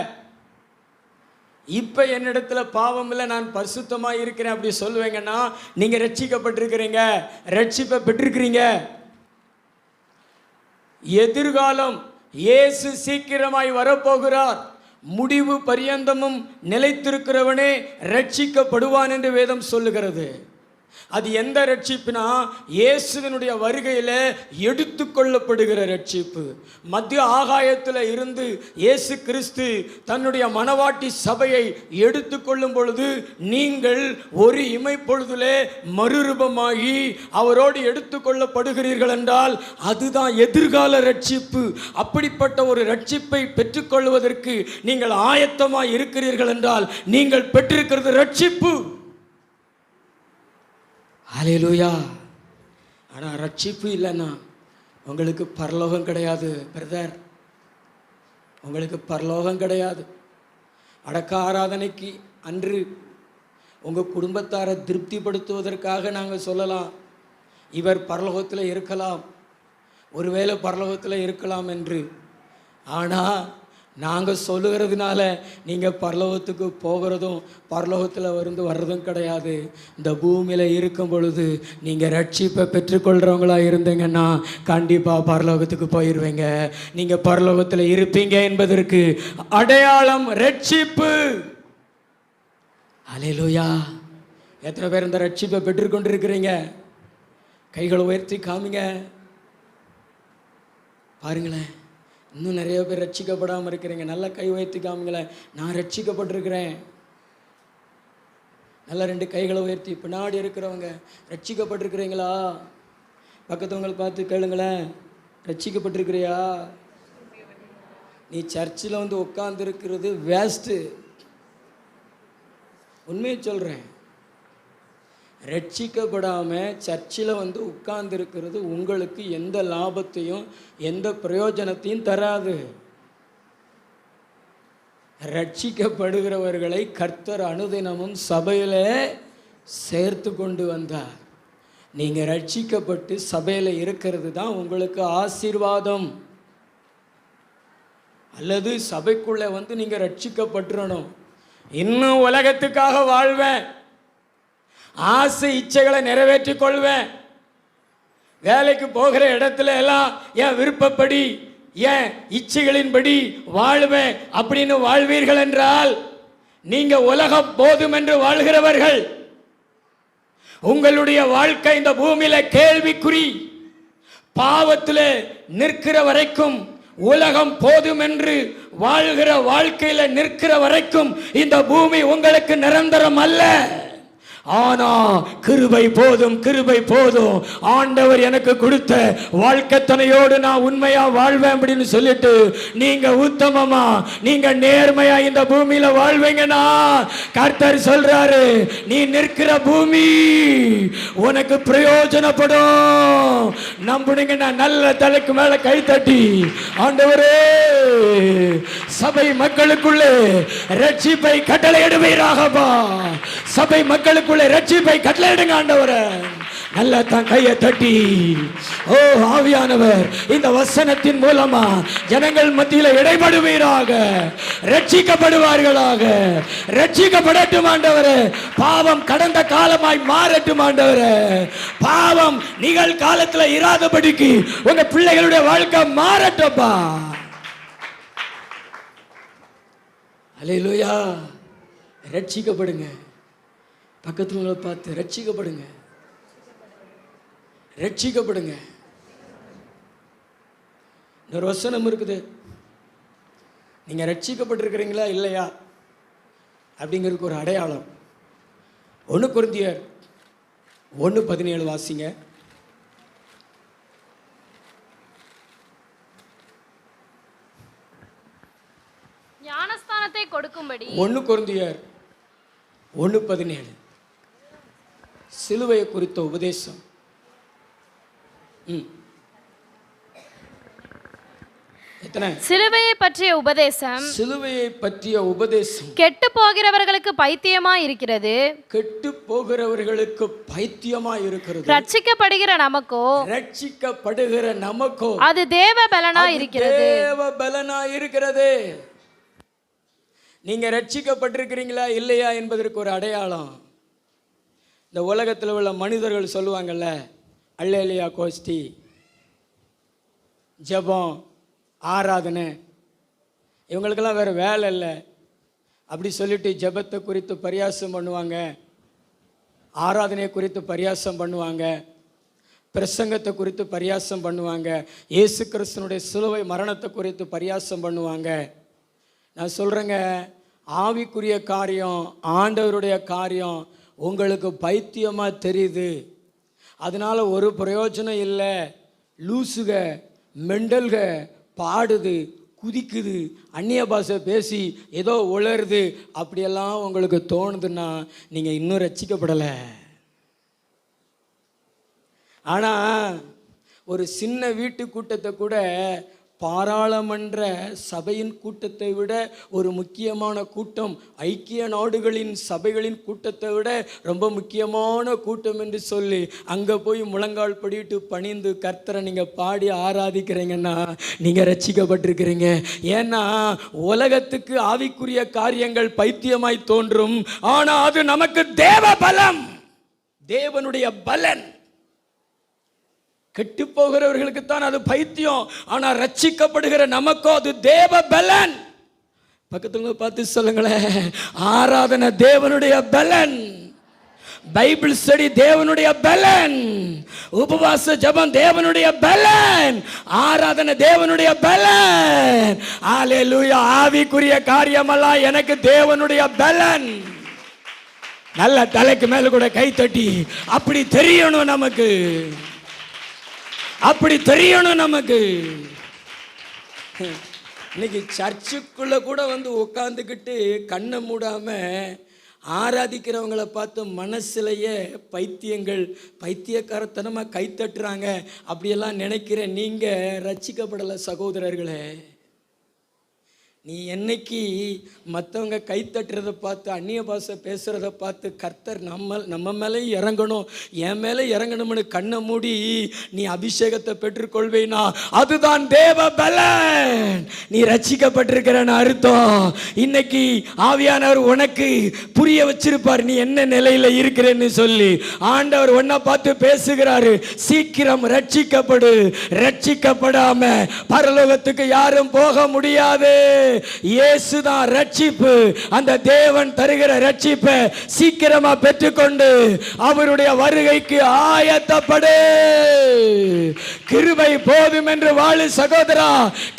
இப்போ என்னிடத்தில் பாவம் இல்லை, நான் பரிசுத்தமாக இருக்கிறேன் அப்படி சொல்லுவேங்கன்னா நீங்கள் ரட்சிக்கப்பட்டிருக்கிறீங்க, ரட்சிப்பை பெற்றிருக்கிறீங்க. எதிர்காலம், இயேசு சீக்கிரமாய் வரப்போகிறார், முடிவு பரியந்தமும் நிலைத்திருக்கிறவனே ரட்சிக்கப்படுவான் என்று வேதம் சொல்லுகிறது. அது எந்த ரட்சிப்புனா, இயேசுவினுடைய வருகையில் எடுத்துக்கொள்ளப்படுகிற ரட்சிப்பு. மத்திய ஆகாயத்தில் இருந்து இயேசு கிறிஸ்து தன்னுடைய மணவாட்டி சபையை எடுத்துக்கொள்ளும் பொழுது நீங்கள் ஒரு இமைப்பொழுதிலே மறுரூபமாகி அவரோடு எடுத்துக்கொள்ளப்படுகிறீர்கள் என்றால் அதுதான் எதிர்கால ரட்சிப்பு. அப்படிப்பட்ட ஒரு ரட்சிப்பை பெற்றுக்கொள்வதற்கு நீங்கள் ஆயத்தமாக இருக்கிறீர்கள் என்றால் நீங்கள் பெற்றிருக்கிறது ரட்சிப்பு. ஹல்லேலூயா. ஆனால் ரட்சிப்பு இல்லைன்னா உங்களுக்கு பரலோகம் கிடையாது பிரதர், உங்களுக்கு பரலோகம் கிடையாது. அடக்க ஆராதனைக்கு அன்று உங்கள் குடும்பத்தாரை திருப்திப்படுத்துவதற்காக நாங்கள் சொல்லலாம், இவர் பரலோகத்தில் இருக்கலாம், ஒருவேளை பரலோகத்தில் இருக்கலாம் என்று. ஆனால் நாங்கள் சொல்லுகிறதுனால நீங்கள் பரலோகத்துக்கு போகிறதும் பரலோகத்தில் வர்றதும் கிடையாது. இந்த பூமியில் இருக்கும் பொழுது நீங்கள் ரட்சிப்பை பெற்றுக்கொள்கிறவங்களா இருந்தீங்கன்னா கண்டிப்பாக பரலோகத்துக்கு போயிடுவீங்க. நீங்கள் பரலோகத்தில் இருப்பீங்க என்பதற்கு அடையாளம் ரட்சிப்பு. ஹல்லேலூயா. எத்தனை பேர் இந்த ரட்சிப்பை பெற்றுக்கொண்டிருக்கிறீங்க? கைகளை உயர்த்தி காமிங்க பாருங்களேன். இன்னும் நிறைய பேர் ரட்சிக்கப்படாமல் இருக்கிறீங்க. நல்லா கை உயர்த்தி காமிங்களேன். நான் ரட்சிக்கப்பட்டிருக்கிறேன். நல்லா 2 கைகளை உயர்த்தி. பின்னாடி இருக்கிறவங்க ரட்சிக்கப்பட்டிருக்கிறீங்களா? பக்கத்தவங்களை பார்த்து கேளுங்களேன், ரட்சிக்கப்பட்டிருக்கிறியா? நீ சர்ச்சில் உட்கார்ந்துருக்கிறது வேஸ்ட்டு. உண்மையை சொல்கிறேன். ரட்சிக்கப்படாமல் சர்ச்சில் உட்கார்ந்துருக்கிறது உங்களுக்கு எந்த லாபத்தையும் எந்த பிரயோஜனத்தையும் தராது. ரட்சிக்கப்படுகிறவர்களை கர்த்தர் அனுதினமும் சபையில் சேர்த்து கொண்டு வந்தார். நீங்கள் ரட்சிக்கப்பட்டு சபையில் இருக்கிறது தான் உங்களுக்கு ஆசீர்வாதம். அல்லது சபைக்குள்ளே நீங்கள் ரட்சிக்கப்பட்டுறணும். இன்னும் உலகத்துக்காக வாழ்வேன், ஆசை இச்சைகளை நிறைவேற்றி கொள்வேன், வேலைக்கு போகிற இடத்துல எல்லாம் என் விருப்பப்படி என் இச்சைகளின்படி வாழ்வேன் அப்படின்னு வாழ்வீர்கள் என்றால் நீங்க உலகம் போதும் என்று வாழ்கிறவர்கள். உங்களுடைய வாழ்க்கை இந்த பூமியில கேள்விக்குறி. பாவத்தில் நிற்கிற வரைக்கும், உலகம் போதும் என்று வாழ்கிற வாழ்க்கையில நிற்கிற வரைக்கும் இந்த பூமி உங்களுக்கு நிரந்தரம் அல்ல. ஆனா கிருபை போதும், கிருபை போதும். ஆண்டவர் எனக்கு கொடுத்த வாழ்க்கை துணையோடு நான் உண்மையா வாழ்வேன் அப்படின்னு சொல்லிட்டு நீங்க உத்தமமா, நீங்க நேர்மையா இந்த பூமியில வாழ்வீங்கன்னா கர்த்தர் சொல்றாரு, நீ நிற்கிற பூமி உனக்கு பிரயோஜனப்படும். நம்புனீங்கன்னா நல்ல தலைக்கு மேல கை தட்டி, ஆண்டவரே சபை மக்களுக்குள்ளே ரட்சிப்பை கட்டளையிடுவீராகப்பா, சபை மக்களுக்கு ரட்சிப்பை கட்டளையிடுங்க ஆண்டவரே. நல்ல தான் கையை தட்டி, ஓ ஆவியானவர் இந்த வசனத்தின் மூலமா ஜனங்கள் மத்தியில் இடைபடுவீராக, ரட்சிக்கப்படுவார்களாக. ரட்சிக்கப்படட்டும் ஆண்டவரே. பாவம் கடந்த காலமாய் மாறட்டும் ஆண்டவரே. பாவம் நிகழ்காலத்தில் இராதபடிக்கு உங்க பிள்ளைகளுடைய வாழ்க்கை மாறட்டும்பா. அல்லேலூயா. ரட்சிக்கப்படுங்க. பக்கத்துல பார்த்து ரட்சிக்கப்படுங்க, ரட்சிக்கப்படுங்க. ஒரு வசனம் இருக்குது, நீங்க ரட்சிக்கப்பட்டிருக்கிறீங்களா இல்லையா அப்படிங்கிறதுக்கு ஒரு அடையாளம். 1 கொரிந்தியர் 1:17 வாசிங்க. ஞானஸ்தானத்தை கொடுக்கும்படி 1 கொரிந்தியர் 1:17 சிலுவையை குறித்த உபதேசம். சிலுவையை பற்றிய உபதேசம், சிலுவையை பற்றிய உபதேசம் கெட்டு போகிறவர்களுக்கு பைத்தியமா இருக்கிறது, கெட்டு போகிறவர்களுக்கு பைத்தியமா இருக்கிறது. ரட்சிக்கப்படுகிற நமக்கோ, ரட்சிக்கப்படுகிற நமக்கோ அது தேவ பலனா இருக்கிறது, தேவ பலனா இருக்கிறது. நீங்க ரட்சிக்கப்பட்டிருக்கிறீங்களா இல்லையா என்பதற்கு ஒரு அடையாளம். இந்த உலகத்தில் உள்ள மனிதர்கள் சொல்லுவாங்கல்ல, அல்லேலியா கோஷ்டி, ஜெபம், ஆராதனை, இவங்களுக்கெல்லாம் வேறு வேலை இல்லை அப்படி சொல்லிட்டு ஜெபத்தை குறித்து பரியாசம் பண்ணுவாங்க, ஆராதனையை குறித்து பரியாசம் பண்ணுவாங்க, பிரசங்கத்தை குறித்து பரியாசம் பண்ணுவாங்க, இயேசு கிறிஸ்துனுடைய சிலுவை மரணத்தை குறித்து பரியாசம் பண்ணுவாங்க. நான் சொல்கிறேங்க, ஆவிக்குரிய காரியம், ஆண்டவருடைய காரியம் உங்களுக்கு பைத்தியமாக தெரியுது, அதனால ஒரு பிரயோஜனம் இல்லை, லூசுக மெண்டல்க பாடுது, குதிக்குது, அந்நிய பாஷை பேசி ஏதோ உளருது அப்படியெல்லாம் உங்களுக்கு தோணுதுன்னா நீங்கள் இன்னும் ரட்சிக்கப்படலை. ஆனால் ஒரு சின்ன வீட்டு கூட்டத்தை கூட பாராளுமன்ற சபையின் கூட்டத்தை விட ஒரு முக்கியமான கூட்டம், ஐக்கிய நாடுகளின் சபைகளின் கூட்டத்தை விட ரொம்ப முக்கியமான கூட்டம் என்று சொல்லி அங்கே போய் முழங்கால் படிட்டு பணிந்து கர்த்தரை நீங்கள் பாடி ஆராதிக்கிறீங்கன்னா நீங்கள் ரட்சிக்கப்பட்டிருக்கிறீங்க. ஏன்னா உலகத்துக்கு ஆவிக்குரிய காரியங்கள் பைத்தியமாய் தோன்றும், ஆனால் அது நமக்கு தேவ பலம், தேவனுடைய பலன். கெட்டு போகிறவர்களுக்கு தான் அது பைத்தியம், ஆனால் ரட்சிக்கப்படுகிற நமக்கோ அது தேவ பலன். பக்கத்துல பார்த்து சொல்லுங்களேன், ஆராதனை தேவனுடைய பலன், பைபிள் ஸ்டடி தேவனுடைய பலன், உபவாச ஜெபம் தேவனுடைய பலன், ஆராதனை தேவனுடைய பலன். அல்லேலூயா. ஆவிக்குரிய காரியமெல்லாம் எனக்கு தேவனுடைய பலன். நல்ல தலைக்கு மேல கூட கை தட்டி அப்படி தெரியணும் நமக்கு, அப்படி தெரியணும் நமக்கு. இன்னைக்கு சர்ச்சுக்குள்ள கூட வந்து உட்காந்துக்கிட்டு கண்ணை மூடாம ஆராதிக்கிறவங்களை பார்த்து மனசுலையே பைத்தியங்கள் பைத்தியக்காரத்தனமாக கை தட்டுறாங்க அப்படியெல்லாம் நினைக்கிறேன். நீங்கள் ரட்சிக்கப்படலை சகோதரர்களே. நீ என்னைக்கு மற்றவங்க கை தட்டுறதை பார்த்து அந்நிய பாஷை பேசுகிறத பார்த்து கர்த்தர் நம்ம மேலே இறங்கணும், என் மேலே இறங்கணும்னு கண்ணை மூடி நீ அபிஷேகத்தை பெற்றுக்கொள்வேனா அதுதான் தேவ பலன். நீ ரட்சிக்கப்பட்டிருக்கிறன்னு அர்த்தம். இன்னைக்கு ஆவியானவர் உனக்கு புரிய வச்சிருப்பார் நீ என்ன நிலையில் இருக்கிறேன்னு சொல்லி. ஆண்டவர் உன்னை பார்த்து பேசுகிறாரு, சீக்கிரம் ரட்சிக்கப்படு, ரட்சிக்கப்படாம பரலோகத்துக்கு யாரும் போக முடியாது. இயேசுதான் ரட்சிப்பு. அந்த தேவன் தருகிற ரட்சிப்பை சீக்கிரமா பெற்றுக்கொண்டு அவருடைய வருகைக்கு ஆயத்தப்படு. கிருபை போதும் என்று வாழு சகோதரா,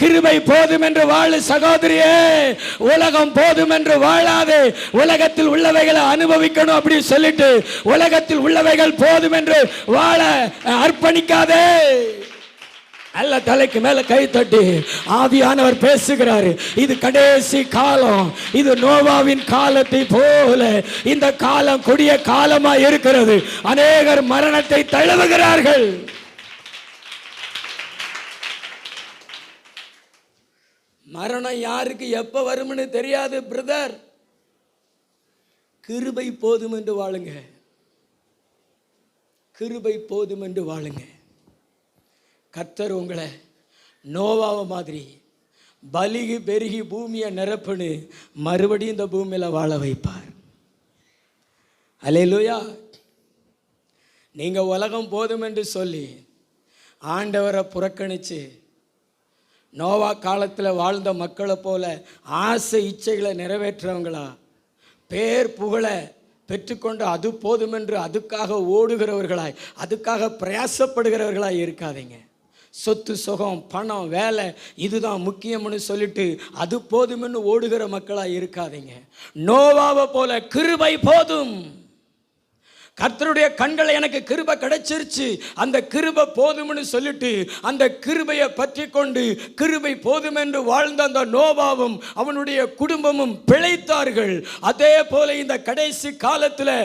கிருபை போதும் என்று வாழு சகோதரியே. உலகம் போதும் என்று வாழாதே, உலகத்தில் உள்ளவைகளை அனுபவிக்கணும் அப்படி சொல்லிட்டு உலகத்தில் உள்ளவைகள் போதும் என்று வாழ அர்ப்பணிக்காதே. அல்ல தலைக்கு மேல கை தட்டி ஆவியானவர் பேசுகிறாரு, இது கடைசி காலம், இது நோவாவின் காலத்தை போல இந்த காலம் கொடிய காலமா இருக்கிறது. அநேகர் மரணத்தை தழுவுகிறார்கள். மரணம் யாருக்கு எப்ப வரும்னு தெரியாது பிரதர். கிருபை போதும் என்று வாழுங்க, கிருபை போதும் என்று வாழுங்க. கர்த்தர் உங்களை நோவாவை மாதிரி பலிகி பெருகி பூமியை நிரப்புன்னு மறுபடியும் இந்த பூமியில் வாழ வைப்பார். அல்லேலூயா. நீங்கள் உலகம் போதும் என்று சொல்லி ஆண்டவரை புறக்கணித்து நோவா காலத்தில் வாழ்ந்த மக்களை போல ஆசை இச்சைகளை நிறைவேற்றுறவங்களா, பேர் புகழை பெற்றுக்கொண்டு அது போதும் என்று அதுக்காக ஓடுகிறவர்களாய், அதுக்காக பிரயாசப்படுகிறவர்களாய் இருக்காதீங்க. சொத்து சுகம் பணம் வேலை இதுதான் முக்கியம்னு சொல்லிட்டு அது போதும்னு ஓடுகிற மக்களாக இருக்காதீங்க. நோவாவை போல கிருபை போதும். கர்த்தருடைய கண்களை எனக்கு கிருபை கிடைச்சிருச்சு, அந்த கிருபை போதும்னு சொல்லிட்டு அந்த கிருபையை பற்றி கொண்டு கிருபை போதும் என்று வாழ்ந்த அந்த நோவாவும் அவனுடைய குடும்பமும் பிழைத்தார்கள். அதே போல இந்த கடைசி காலத்தில்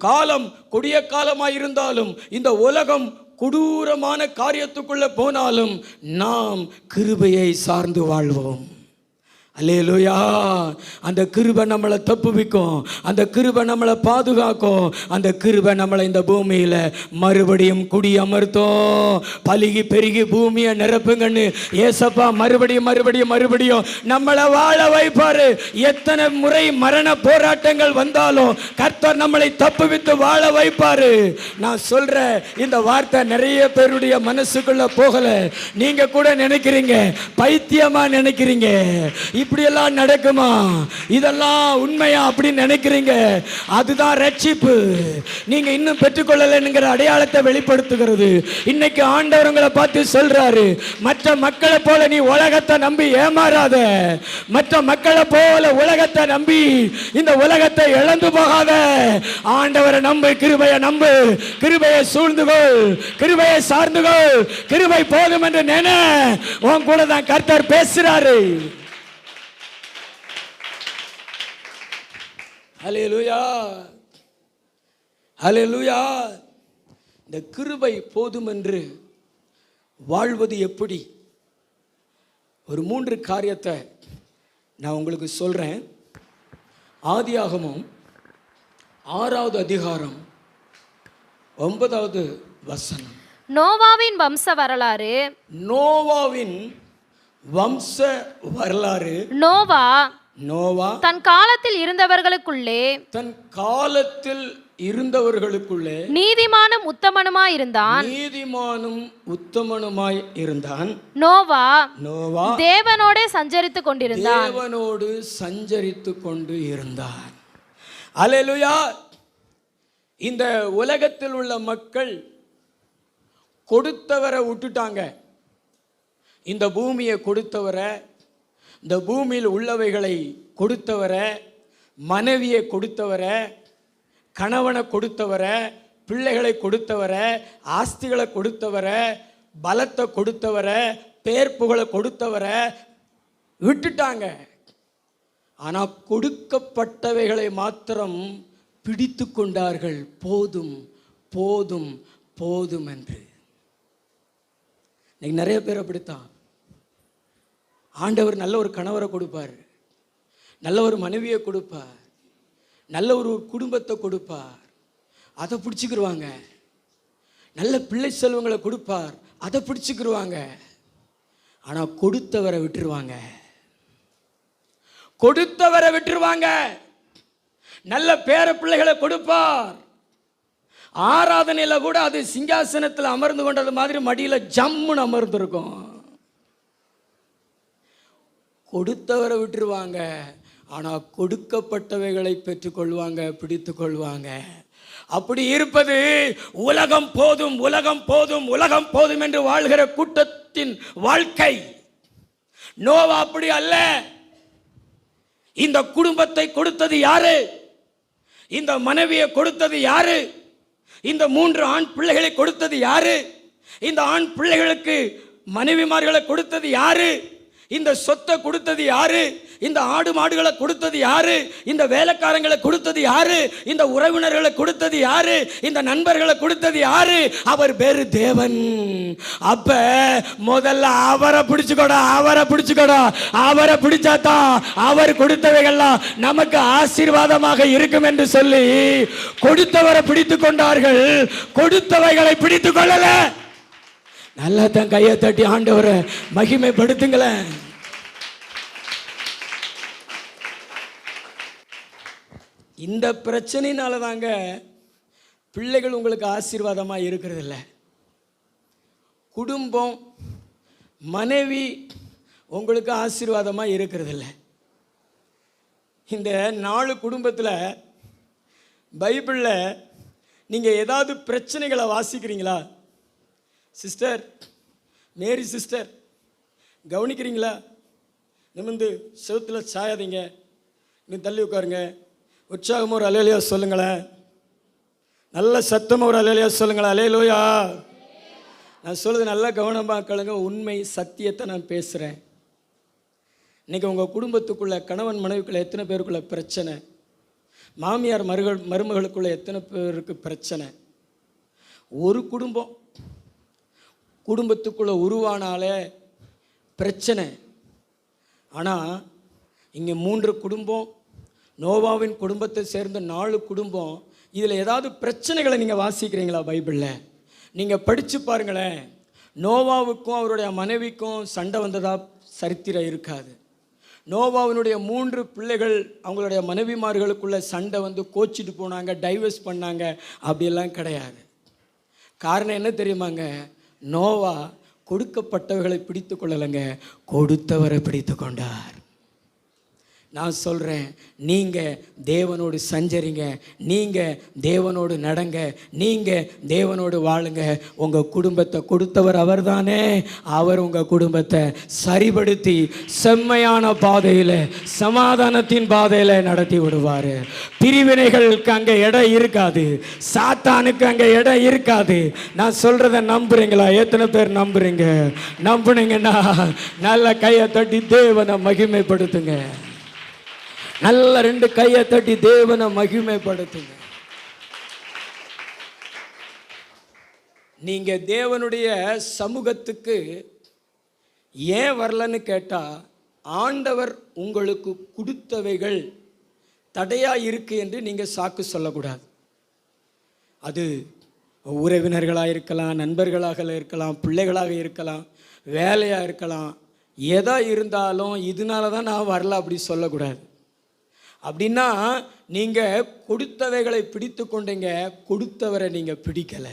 காலம் கொடிய காலமாக இருந்தாலும், இந்த உலகம் கொடூரமான காரியத்துக்குள்ள போனாலும் நாம் கிருபையை சார்ந்து வாழ்வோம். அல்லேலூயா. அந்த கிருபை நம்மளை தப்புவிக்கும், அந்த கிருபை நம்மளை பாதுகாக்கும், அந்த கிருபை நம்மளை இந்த பூமியில் மறுபடியும் குடி அமர்த்தும். பலுகி பெருகி பூமியை நிரப்புங்கன்னு ஏசப்பா மறுபடியும் மறுபடியும் மறுபடியும் நம்மளை வாழ வைப்பாரு. எத்தனை முறை மரண போராட்டங்கள் வந்தாலும் கர்த்தர் நம்மளை தப்புவித்து வாழ வைப்பாரு. நான் சொல்ற இந்த வார்த்தை நிறைய பேருடைய மனசுக்குள்ள போகல. நீங்க கூட நினைக்கிறீங்க, பைத்தியமா நினைக்கிறீங்க, இப்படியெல்லாம் நடக்குமா, இதெல்லாம் உண்மையா அப்படின்னு நினைக்கிறீங்க. அதுதான் ரட்சிப்பு. நீங்க இன்னும் பெற்றுக்கொள்ளலைங்கிற அடையாளத்தை வெளிப்படுத்துகிறது. இன்னைக்கு ஆண்டவர் உங்களை பார்த்து சொல்றாரு, மற்ற மக்களை போல நீ உலகத்தை நம்பி ஏமாறாத, மற்ற மக்களை போல உலகத்தை நம்பி இந்த உலகத்தை இழந்து போகாத. ஆண்டவரை நம்பு, கிருபையை நம்பு, கிருபையை சூழ்ந்துகொள், கிருபையை சார்ந்துகொள். கிருபை போதும் என்று நினை. உன் கூட தான் கர்த்தர் பேசுறாரு. ஹல்லேலூயா, ஹல்லேலூயா. இந்த கிருபை போதும் என்று வாழ்வது எப்படி? ஒரு 3 காரியத்தை நான் உங்களுக்கு சொல்றேன். ஆதியாகமம் 6வது அதிகாரம் 9வது வசனம். நோவாவின் வம்ச வரலாறு. நோவாவின் வம்ச வரலாறு. நோவா தன் காலத்தில் இருந்தவர்களுக்குள்ளே நீதிமானும் உத்தமனுமாய் இருந்தான். நோவா தேவனோடு சஞ்சரித்து கொண்டு இருந்தான். அல்லேலூயா. இந்த உலகத்தில் உள்ள மக்கள் கொடுத்தவரை விட்டுட்டாங்க. இந்த பூமியை கொடுத்தவரை, இந்த பூமியில் உள்ளவைகளை கொடுத்தவரை, மனைவியை கொடுத்தவரை, கணவனை கொடுத்தவரை, பிள்ளைகளை கொடுத்தவரை, ஆஸ்திகளை கொடுத்தவரை, பலத்தை கொடுத்தவரை, பேர் புகழை கொடுத்தவரை விட்டுட்டாங்க. ஆனால் கொடுக்கப்பட்டவைகளை மாத்திரம் பிடித்து கொண்டார்கள். போதும் போதும் போதும் என்று. இன்னைக்கு நிறைய பேர் அப்படித்தான். ஆண்டவர் நல்ல ஒரு கணவரை கொடுப்பார், நல்ல ஒரு மனைவியை கொடுப்பார், நல்ல ஒரு குடும்பத்தை கொடுப்பார், அதை பிடிச்சிக்கிடுவாங்க. நல்ல பிள்ளை செல்வங்களை கொடுப்பார், அதை பிடிச்சிக்கிடுவாங்க. ஆனால் கொடுத்தவரை விட்டுருவாங்க, கொடுத்தவரை விட்டுருவாங்க. நல்ல பேர பிள்ளைகளை கொடுப்பார், ஆராதனையில் கூட அது சிங்காசனத்தில் அமர்ந்து கொண்டது மாதிரி மடியில் ஜம்முன்னு அமர்ந்திருக்கும். கொடுத்தவரை விட்டுருவாங்க, ஆனால் கொடுக்கப்பட்டவைகளை பெற்றுக்கொள்வாங்க, பிடித்து கொள்வாங்க. அப்படி இருப்பது உலகம் போதும், உலகம் போதும், உலகம் போதும் என்று வாழ்கிற கூட்டத்தின் வாழ்க்கை. நோவா அப்படி அல்ல. இந்த குடும்பத்தை கொடுத்தது யாரு? இந்த மனைவியை கொடுத்தது யாரு? இந்த 3 ஆண் பிள்ளைகளை கொடுத்தது யாரு? இந்த ஆண் பிள்ளைகளுக்கு மனைவிமார்களை கொடுத்தது யாரு? இந்த சொத்தை கொடுத்தது யாரு? இந்த ஆடு மாடுகளை கொடுத்தது யாரு? இந்த வேலைக்காரங்களை கொடுத்தது யாரு? இந்த உறவினர்களை கொடுத்தது யாரு? இந்த நண்பர்களை கொடுத்தது யாரு? அவர் பேரு தேவன். அப்ப முதல்ல அவரை பிடிச்சுக்கோடா, அவரை பிடிச்சுக்கோடா. அவரை பிடிச்சாதான் அவர் கொடுத்தவைகள்லாம் நமக்கு ஆசீர்வாதமாக இருக்கும் என்று சொல்லி கொடுத்தவரை பிடித்து கொண்டார்கள், கொடுத்தவைகளை பிடித்து கொள்ளல. நல்லா தான் கையை தட்டி ஆண்டவரை மகிமைப்படுத்துங்களேன். இந்த பிரச்சனையினால தாங்க பிள்ளைகள் உங்களுக்கு ஆசீர்வாதமாக இருக்கிறது இல்லை. குடும்பம், மனைவி உங்களுக்கு ஆசீர்வாதமாக இருக்கிறது இல்லை. இந்த 4 குடும்பத்தில் பைபிளில் நீங்கள் ஏதாவது பிரச்சனைகளை வாசிக்கிறீங்களா? சிஸ்டர் மேரி சிஸ்டர், கவனிக்கிறீங்களா? நிமிர்ந்து செவுத்தில் சாயாதீங்க, இன்னும் தள்ளி உட்காருங்க. உற்சாகமாக ஒரு அலேலியா சொல்லுங்களேன், நல்ல சத்தமாக ஒரு அலேலியா சொல்லுங்களேன். அலேலூயா. நான் சொல்லுறது நல்லா கவனமாக கேளுங்க. உண்மை சத்தியத்தை நான் பேசுகிறேன். இன்றைக்கி உங்கள் குடும்பத்துக்குள்ளே கணவன் மனைவிக்குள்ளே எத்தனை பேருக்குள்ள பிரச்சனை? மாமியார் மருமகளுக்குள்ளே எத்தனை பேருக்கு பிரச்சனை? ஒரு குடும்பத்துக்குள்ளே உருவானாலே பிரச்சனை. ஆனால் இங்கே 3 குடும்பம், நோவாவின் குடும்பத்தை சேர்ந்த 4 குடும்பம். இதில் ஏதாவது பிரச்சனைகளை நீங்கள் வாசிக்கிறீங்களா பைபிளில்? நீங்கள் படித்து பாருங்களேன். நோவாவுக்கும் அவருடைய மனைவிக்கும் சண்டை வந்ததா சரித்திரம் இருக்காது. நோவாவினுடைய 3 பிள்ளைகள் அவங்களுடைய மனைவிமார்களுக்குள்ள சண்டை வந்து கோச்சிட்டு போனாங்க, டைவர்ஸ் பண்ணாங்க, அப்படியெல்லாம் கிடையாது. காரணம் என்ன தெரியுமாங்க? நோவா கொடுக்கப்பட்டவர்களை பிடித்து கொள்ளலைங்க, கொடுத்தவரை பிடித்து கொண்டார். நான் சொல்கிறேன், நீங்கள் தேவனோடு சஞ்சரிங்க, நீங்கள் தேவனோடு நடங்க, நீங்கள் தேவனோடு வாழுங்க. உங்கள் குடும்பத்தை கொடுத்தவர் அவர் தானே. அவர் உங்கள் குடும்பத்தை சரிபடுத்தி செம்மையான பாதையில், சமாதானத்தின் பாதையில் நடத்தி விடுவார். பிரிவினைகளுக்கு அங்கே இடம் இருக்காது, சாத்தானுக்கு அங்கே இடம் இருக்காது. நான் சொல்கிறத நம்புறீங்களா? எத்தனை பேர் நம்புறீங்க? நம்புனீங்கன்னா நல்ல கையை தட்டி தேவனை மகிமைப்படுத்துங்க. நல்ல 2 கையை தட்டி தேவனை மகிமைப்படுத்துங்க. நீங்க தேவனுடைய சமூகத்துக்கு ஏன் வரலன்னு கேட்டா, ஆண்டவர் உங்களுக்கு கொடுத்தவைகள் தடையா இருக்கு என்று நீங்க சாக்கு சொல்லக்கூடாது. அது உறவினர்களாக இருக்கலாம், நண்பர்களாக இருக்கலாம், பிள்ளைகளாக இருக்கலாம், வேலையாக இருக்கலாம். எதா இருந்தாலும் இதனால தான் நான் வரல அப்படி சொல்லக்கூடாது. அப்படின்னா நீங்கள் கொடுத்தவைகளை பிடித்து கொண்டீங்க, கொடுத்தவரை நீங்கள் பிடிக்கலை.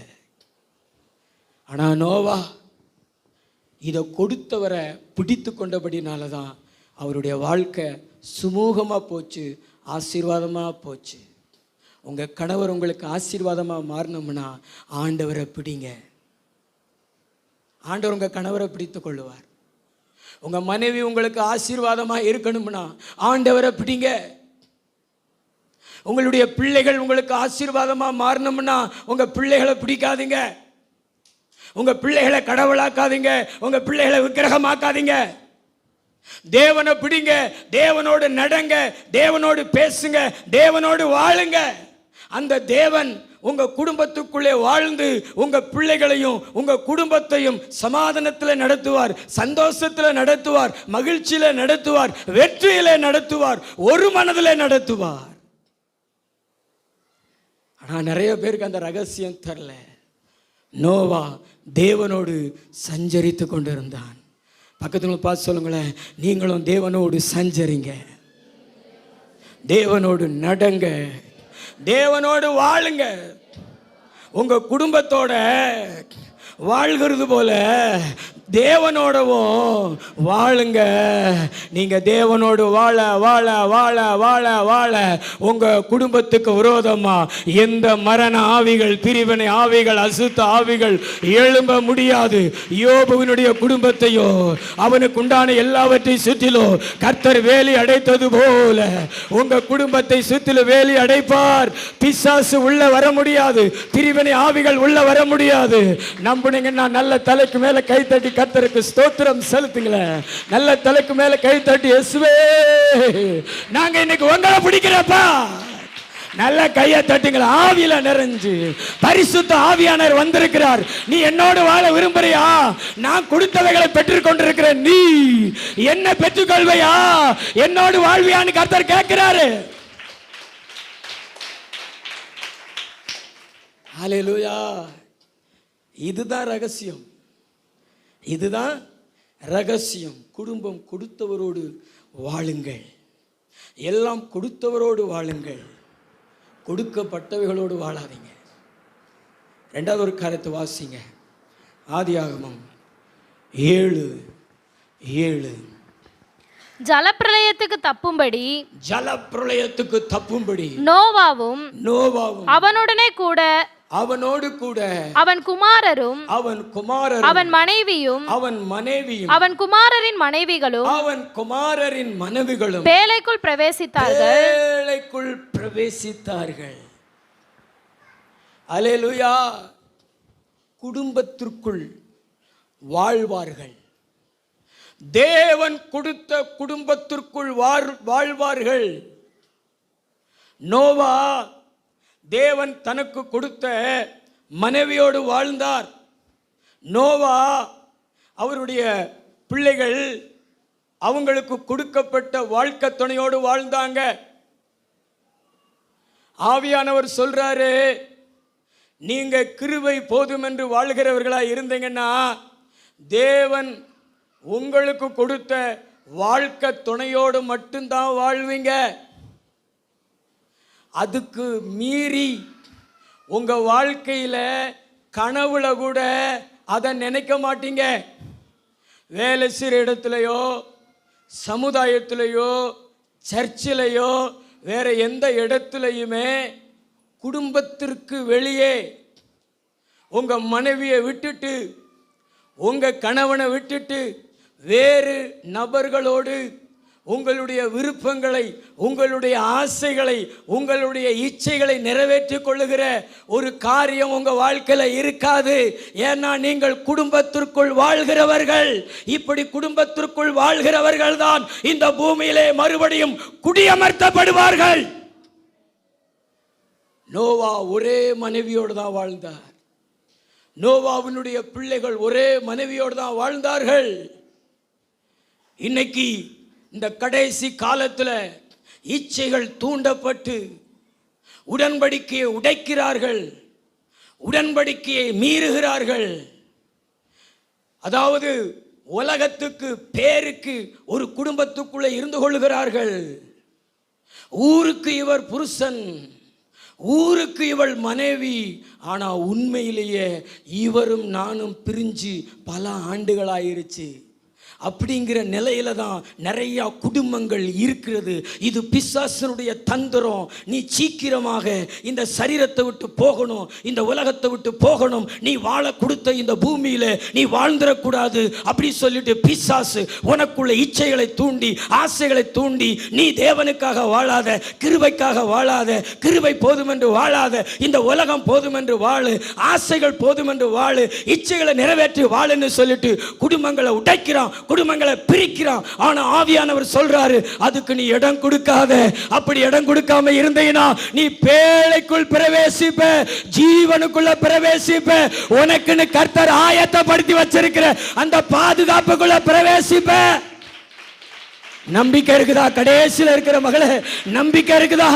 ஆனால் நோவா இதை கொடுத்தவரை பிடித்து கொண்டபடினால தான் அவருடைய வாழ்க்கை சுமூகமாக போச்சு, ஆசீர்வாதமாக போச்சு. உங்கள் கணவர் உங்களுக்கு ஆசீர்வாதமாக மாறணும்னா ஆண்டவரை பிடிங்க. ஆண்டவர் உங்கள் கணவரை பிடித்து கொள்ளுவார். உங்கள் மனைவி உங்களுக்கு ஆசீர்வாதமாக இருக்கணும்னா ஆண்டவரை பிடிங்க. உங்களுடைய பிள்ளைகள் உங்களுக்கு ஆசீர்வாதமாக மாறணும்னா உங்கள் பிள்ளைகளை பிடிக்காதீங்க. உங்கள் பிள்ளைகளை கடவுளாக்காதீங்க, உங்கள் பிள்ளைகளை விக்கிரகமாக்காதீங்க. தேவனை பிடிங்க, தேவனோடு நடங்க, தேவனோடு பேசுங்க, தேவனோடு வாழுங்க. அந்த தேவன் உங்க குடும்பத்துக்குள்ளே வாழ்ந்து உங்க பிள்ளைகளையும் உங்க குடும்பத்தையும் சமாதானத்தில் நடத்துவார், சந்தோஷத்தில் நடத்துவார், மகிழ்ச்சியில் நடத்துவார், வெற்றியிலே நடத்துவார், ஒரு மனதில் நடத்துவார். ஆனால் நிறைய பேருக்கு அந்த ரகசியம் தரல. நோவா தேவனோடு சஞ்சரித்து கொண்டு இருந்தான். பக்கத்துல பார்த்து சொல்லுங்களேன், நீங்களும் தேவனோடு சஞ்சரிங்க, தேவனோடு நடங்க, தேவனோடு வாழுங்க. உங்க குடும்பத்தோட வாழ்கிறது போல தேவனோடவும் வாழுங்க. நீங்க தேவனோடு வாழ வாழ வாழ வாழ வாழ உங்க குடும்பத்துக்கு விரோதமா எந்த மரண ஆவிகள், பிரிவினை ஆவிகள், அசுத்த ஆவிகள் எழும்ப முடியாது. யோபுவினுடைய குடும்பத்தையோ அவனுக்கு உண்டான எல்லாவற்றையும் சுற்றிலோ கர்த்தர் வேலி அடைத்தது போல உங்க குடும்பத்தை சுற்றிலும் வேலி அடைப்பார். பிசாசு உள்ள வர முடியாது, பிரிவினை ஆவிகள் உள்ள வர முடியாது. நம்புனீங்கன்னா நல்ல தலைக்கு மேல கை தட்டி கர்த்தருக்கு ஸ்தோத்திரம் செலுத்துங்களேன். நல்ல தலைக்கு மேல கை தட்டி இயேசுவே நாங்க இன்னைக்கு உங்களை பிடிக்கிறப்பா நல்ல கையை தட்டுங்களா. ஆவியில நிறைஞ்சு பரிசுத்த ஆவியானவர் வந்திருக்கிறார். நீ என்னோடு வாழ விரும்புறியா? நான் கொடுத்தவைகளை பெற்றுக் கொண்டிருக்கிறேன், நீ என்ன பெற்றுக்கொள்வையா? என்னோடு வாழ்வியான்னு கர்த்தர் கேட்கிறாரு. ஹல்லேலூயா. இதுதான் ரகசியம், இதுதான் ரகசியம். குடும்பம் கொடுத்தவரோடு வாழுங்கள், எல்லாம் கொடுத்தவரோடு வாழுங்கள், கொடுக்கப்பட்டவைகளோடு வாழாதீங்க. 2வது ஒரு காரியத்தை வாசிங்க, ஆதியாகமம் 7:7. ஜலப்பிரளயத்துக்கு தப்பும்படி, ஜலப்பிரளயத்துக்கு தப்பும்படி நோவாவும் அவனோடு கூட அவன் குமாரரும் அவன் மனைவியும் அவன் குமாரரின் மனைவிகளும் பேழைக்குள் பிரவேசித்தார்கள். அல்லேலூயா. குடும்பத்திற்குள் வாழ்வார்கள். தேவன் கொடுத்த குடும்பத்திற்குள் வாழ்வார்கள். நோவா தேவன் தனக்கு கொடுத்த மனைவியோடு வாழ்ந்தார். நோவா அவருடைய பிள்ளைகள் அவங்களுக்கு கொடுக்கப்பட்ட வாழ்க்கை துணையோடு வாழ்ந்தாங்க. ஆவியானவர் சொல்றாரு, நீங்க கிருபை போதும் என்று வாழ்கிறவர்களா இருந்தீங்கன்னா தேவன் உங்களுக்கு கொடுத்த வாழ்க்கை துணையோடு மட்டும்தான் வாழ்வீங்க. அதுக்கு மீறி உங்க வாழ்க்கையில கனவுல கூட அதை நினைக்க மாட்டீங்க. வேலை செய்கிற இடத்துலையோ, சமுதாயத்திலையோ, சர்ச்சிலையோ, வேற எந்த இடத்துலையுமே குடும்பத்திற்கு வெளியே உங்க மனைவியை விட்டுட்டு, உங்க கணவனை விட்டுட்டு வேறு நபர்களோடு உங்களுடைய விருப்பங்களை, உங்களுடைய ஆசைகளை, உங்களுடைய இச்சைகளை நிறைவேற்றிக் கொள்ளுகிற ஒரு காரியம் உங்க வாழ்க்கையில இருக்காது. ஏன்னா நீங்கள் குடும்பத்திற்குள் வாழ்கிறவர்கள். இப்படி குடும்பத்திற்குள் வாழ்கிறவர்கள் தான் இந்த பூமியிலே மறுபடியும் குடியமர்த்தப்படுவார்கள். நோவா ஒரே மனைவியோடு தான் வாழ்ந்தார். நோவாவினுடைய பிள்ளைகள் ஒரே மனைவியோடு தான் வாழ்ந்தார்கள். இன்னைக்கு இந்த கடைசி காலத்தில் இச்சைகள் தூண்டப்பட்டு உடன்படிக்கையை உடைக்கிறார்கள், உடன்படிக்கையை மீறுகிறார்கள். அதாவது உலகத்துக்கு பேருக்கு ஒரு குடும்பத்துக்குள்ளே இருந்து கொள்ளுகிறார்கள். ஊருக்கு இவர் புருஷன், ஊருக்கு இவள் மனைவி. ஆனா உண்மையிலேயே இவரும் நானும் பிரிஞ்சு பல ஆண்டுகளாயிருச்சு. அப்படிங்கிற நிலையில தான் நிறைய குடும்பங்கள் இருக்கிறது. இது பிசாசனுடைய தந்திரம். நீ சீக்கிரமாக இந்த சரீரத்தை விட்டு போகணும், இந்த உலகத்தை விட்டு போகணும், நீ வாழ கொடுத்த இந்த பூமியில நீ வாழ்ந்துடக்கூடாது அப்படி சொல்லிட்டு பிசாசு உனக்குள்ள இச்சைகளை தூண்டி, ஆசைகளை தூண்டி, நீ தேவனுக்காக வாழாத, கிருபைக்காக வாழாத, கிருபை போதும் என்று வாழாத, இந்த உலகம் போதும் என்று வாழு, ஆசைகள் போதும் என்று வாழு, இச்சைகளை நிறைவேற்றி வாழுன்னு சொல்லிட்டு குடும்பங்களை உடைக்கிறான், குடும்பங்களை பிரிக்கிறான். ஆனா ஆவியானவர் சொல்றாரு, அதுக்கு நீ இடம் கொடுக்காத. அப்படி இடம் கொடுக்காம இருந்தீனா நீ பேழைக்குள் பிரவேசிப்ப, ஜீவனுக்குள்ள பிரவேசிப்ப. உனக்குன்னு கர்த்தர் ஆயத்தப்படுத்தி வச்சிருக்கிற அந்த பாதுகாப்புக்குள்ள பிரவேசிப்ப. நம்பிக்கை இருக்குதா? கடைசியில் இருக்கிற மகளே, நம்பிக்கை இருக்குதா?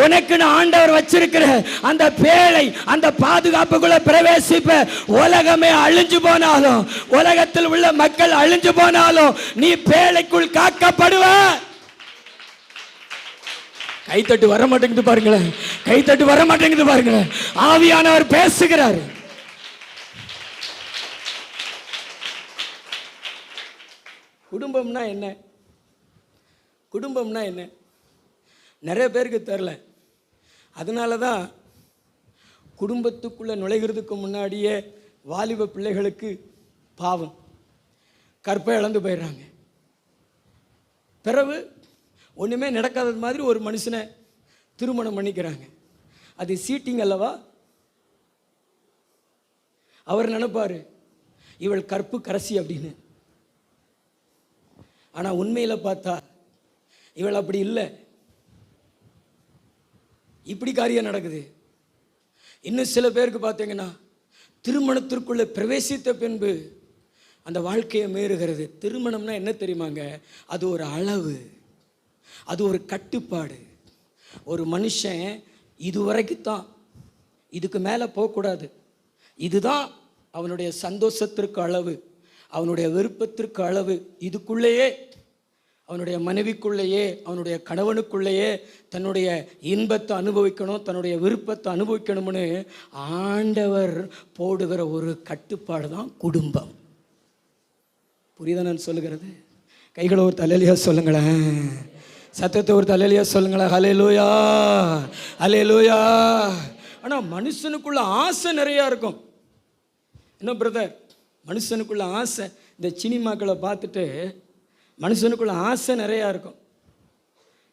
உனக்குன்னு ஆண்டவர் வச்சிருக்கிற அந்த பேழை, அந்த பாதுகாப்புக்குள்ள பிரவேசிப்ப. உலகமே அழிஞ்சு போனாலும், உலகத்தில் உள்ள மக்கள் அழிஞ்சு போனாலும் நீ பேழைக்குள் காக்கப்படுவ. கைத்தட்டு வர மாட்டேங்குது பாருங்களேன், கைத்தட்டு வர மாட்டேங்குது பாருங்களேன். ஆவியானவர் பேசுகிறார். குடும்பம்னா என்ன? குடும்பம்னா என்ன நிறைய பேருக்கு தெரில. அதனால தான் குடும்பத்துக்குள்ளே நுழைகிறதுக்கு முன்னாடியே வாலிப பிள்ளைகளுக்கு பாவம், கற்பை இழந்து போயிடுறாங்க. பிறகு ஒன்றுமே நடக்காதது மாதிரி ஒரு மனுஷனை திருமணம் பண்ணிக்கிறாங்க. அது சீட்டிங் அல்லவா? அவர் நினைப்பார் இவள் கற்பு கரசி அப்படின்னு. ஆனால் உண்மையில் பார்த்தா இவள் அப்படி இல்லை. இப்படி காரியம் நடக்குது. இன்னும் சில பேருக்கு பார்த்தீங்கன்னா திருமணத்திற்குள்ளே பிரவேசித்த பின்பு அந்த வாழ்க்கையை மீறுகிறது. திருமணம்னா என்ன தெரியுமாங்க? அது ஒரு அளவு, அது ஒரு கட்டுப்பாடு. ஒரு மனுஷன் இதுவரைக்குத்தான், இதுக்கு மேலே போகக்கூடாது. இதுதான் அவனுடைய சந்தோஷத்திற்கு அளவு, அவனுடைய விருப்பத்திற்கு அளவு. இதுக்குள்ளேயே அவனுடைய மனைவிக்குள்ளேயே, அவனுடைய கணவனுக்குள்ளேயே தன்னுடைய இன்பத்தை அனுபவிக்கணும், தன்னுடைய விருப்பத்தை அனுபவிக்கணும்னு ஆண்டவர் போடுகிற ஒரு கட்டுப்பாடு தான் குடும்பம். புரியுதா நான் சொல்லுகிறது? கைகளை ஒரு தலையிலையா சொல்லுங்களேன், சத்தத்தை ஒரு தலையிலையா சொல்லுங்களேன். ஹல்லேலூயா, ஹல்லேலூயா. ஆனால் மனுஷனுக்குள்ள ஆசை நிறையா இருக்கும். என்ன பிரதர், மனுஷனுக்குள்ள ஆசை, இந்த சினிமாக்களை பார்த்துட்டு மனுஷனுக்குள்ள ஆசை நிறையா இருக்கும்.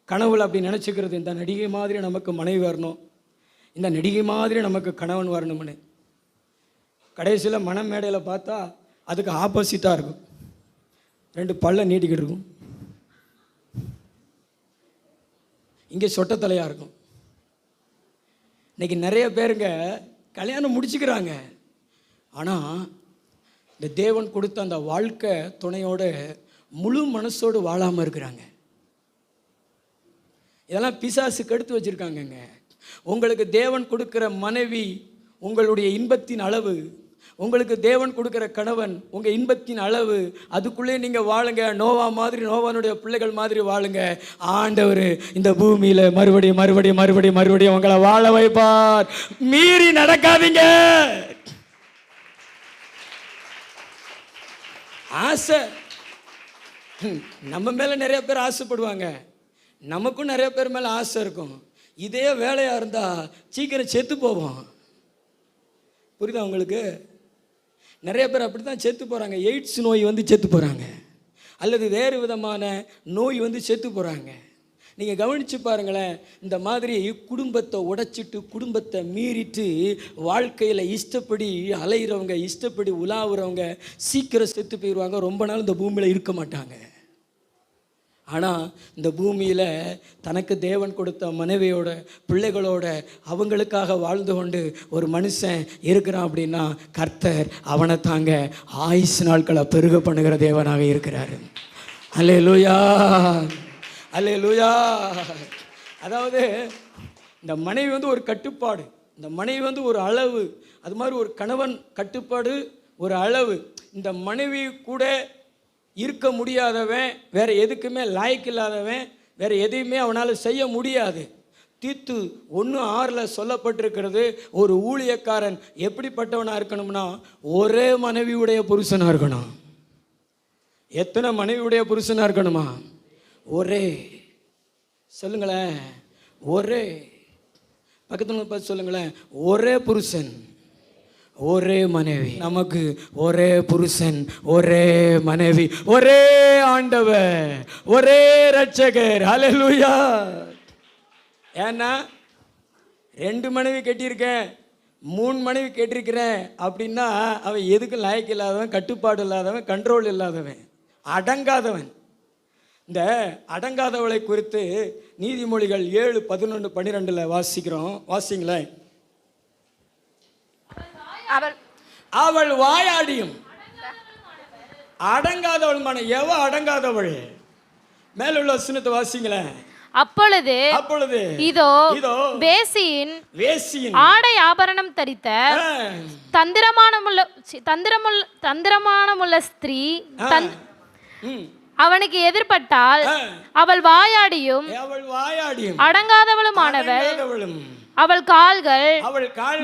கனவுல அப்படி நினச்சிக்கிறது, இந்த நடிகை மாதிரி நமக்கு மனைவி வரணும், இந்த நடிகை மாதிரி நமக்கு கணவன் வரணும்னு. கடைசியில் மனம் மேடையில் பார்த்தா அதுக்கு ஆப்போசிட்டாக இருக்கும். ரெண்டு பல்ல நீட்டிக்கிட்டு இருக்கும், இங்கே சொட்ட தலையாக இருக்கும். இன்றைக்கி நிறைய பேருங்க கல்யாணம் முடிச்சுக்கிறாங்க. ஆனால் இந்த தேவன் கொடுத்த அந்த வாழ்க்கை துணையோடு முழு மனசோடு வாழாமல் இருக்கிறாங்க. இதெல்லாம் பிசாசு கெடுத்து வச்சுருக்காங்கங்க. உங்களுக்கு தேவன் கொடுக்குற மனைவி உங்களுடைய இன்பத்தின் அளவு, உங்களுக்கு தேவன் கொடுக்குற கணவன் உங்கள் இன்பத்தின் அளவு. அதுக்குள்ளே நீங்கள் வாழுங்க. நோவா மாதிரி, நோவானுடைய பிள்ளைகள் மாதிரி வாழுங்க. ஆண்டவர் இந்த பூமியில் மறுபடியும் மறுபடியும் மறுபடியும் மறுபடியும் உங்களை வாழ வைப்பார். மீறி நடக்காதீங்க. ஆசை நம்ம மேலே நிறைய பேர் ஆசைப்படுவாங்க, நமக்கும் நிறைய பேர் மேலே ஆசை இருக்கும். இதே வேலையாக இருந்தால் சீக்கிரம் செத்து போவோம். புரியுதா உங்களுக்கு? நிறைய பேர் அப்படி தான் செத்து போகிறாங்க. எய்ட்ஸ் நோய் வந்து செத்து போகிறாங்க, அல்லது வேறு விதமான நோய் வந்து செத்து போகிறாங்க. நீங்கள் கவனித்து பாருங்களேன். இந்த மாதிரி குடும்பத்தை உடைச்சிட்டு, குடும்பத்தை மீறிட்டு வாழ்க்கையில் இஷ்டப்படி அலைகிறவங்க, இஷ்டப்படி உலாவுறவங்க சீக்கிரம் செத்து போயிடுவாங்க. ரொம்ப நாள் இந்த பூமியில் இருக்க மாட்டாங்க. ஆனால் இந்த பூமியில் தனக்கு தேவன் கொடுத்த மனைவியோட, பிள்ளைகளோட, அவங்களுக்காக வாழ்ந்து கொண்டு ஒரு மனுஷன் இருக்கிறான் அப்படின்னா கர்த்தர் அவனை தாங்க ஆயுசு நாட்களை பெருக பண்ணுகிற தேவனாக இருக்கிறாரு. அல்லேலூயா, அல்லேலூயா. அதாவது இந்த மனைவி வந்து ஒரு கட்டுப்பாடு, இந்த மனைவி வந்து ஒரு அளவு. அது மாதிரி ஒரு கணவன் கட்டுப்பாடு, ஒரு அளவு. இந்த மனைவி கூட இருக்க முடியாதவன், வேறு எதுக்குமே லாய்க்கு இல்லாதவன், வேறு எதையுமே அவனால் செய்ய முடியாது. தீத்து 1:6 சொல்லப்பட்டிருக்கிறது, ஒரு ஊழியக்காரன் எப்படிப்பட்டவனாக இருக்கணும்னா ஒரே மனைவியுடைய புருஷனாக இருக்கணும். எத்தனை மனைவியுடைய புருஷனாக இருக்கணுமா? ஒரே. சொல்லுங்களேன், ஒரே. பக்கத்தில் பார்த்து சொல்லுங்களேன், ஒரே புருஷன் ஒரே மனைவி. நமக்கு ஒரே புருஷன், ஒரே மனைவி, ஒரே ஆண்டவர், ஒரே இரட்சகர். ஹல்லேலூயா. ஏன்னா 2 மனைவி கட்டியிருக்கேன், 3 மனைவி கேட்டிருக்கிறேன் அப்படின்னா அவன் எதுக்கும் லாய்க்கு இல்லாதவன், கட்டுப்பாடு இல்லாதவன், கண்ட்ரோல் இல்லாதவன், அடங்காதவன். இந்த அடங்காதவளை குறித்து நீதிமொழிகள் 7:11-12 வாசிக்கிறோம். வாசிங்களேன். அவள் வாயாடியும் அடங்காதவள் மன. எவ அடங்காதவள்? மேலுள்ள வசனத்தை வாசிங்களேன். அப்பொழுது இதோ வேசியின் ஆடை ஆபரணம் தரித்த தந்திரமானமுள்ள ஸ்திரீ அவனுக்கு எதிர்பட்டால் அவள் வாயாடியும் அடங்காதவளுமானவள். அவள் கால்கள்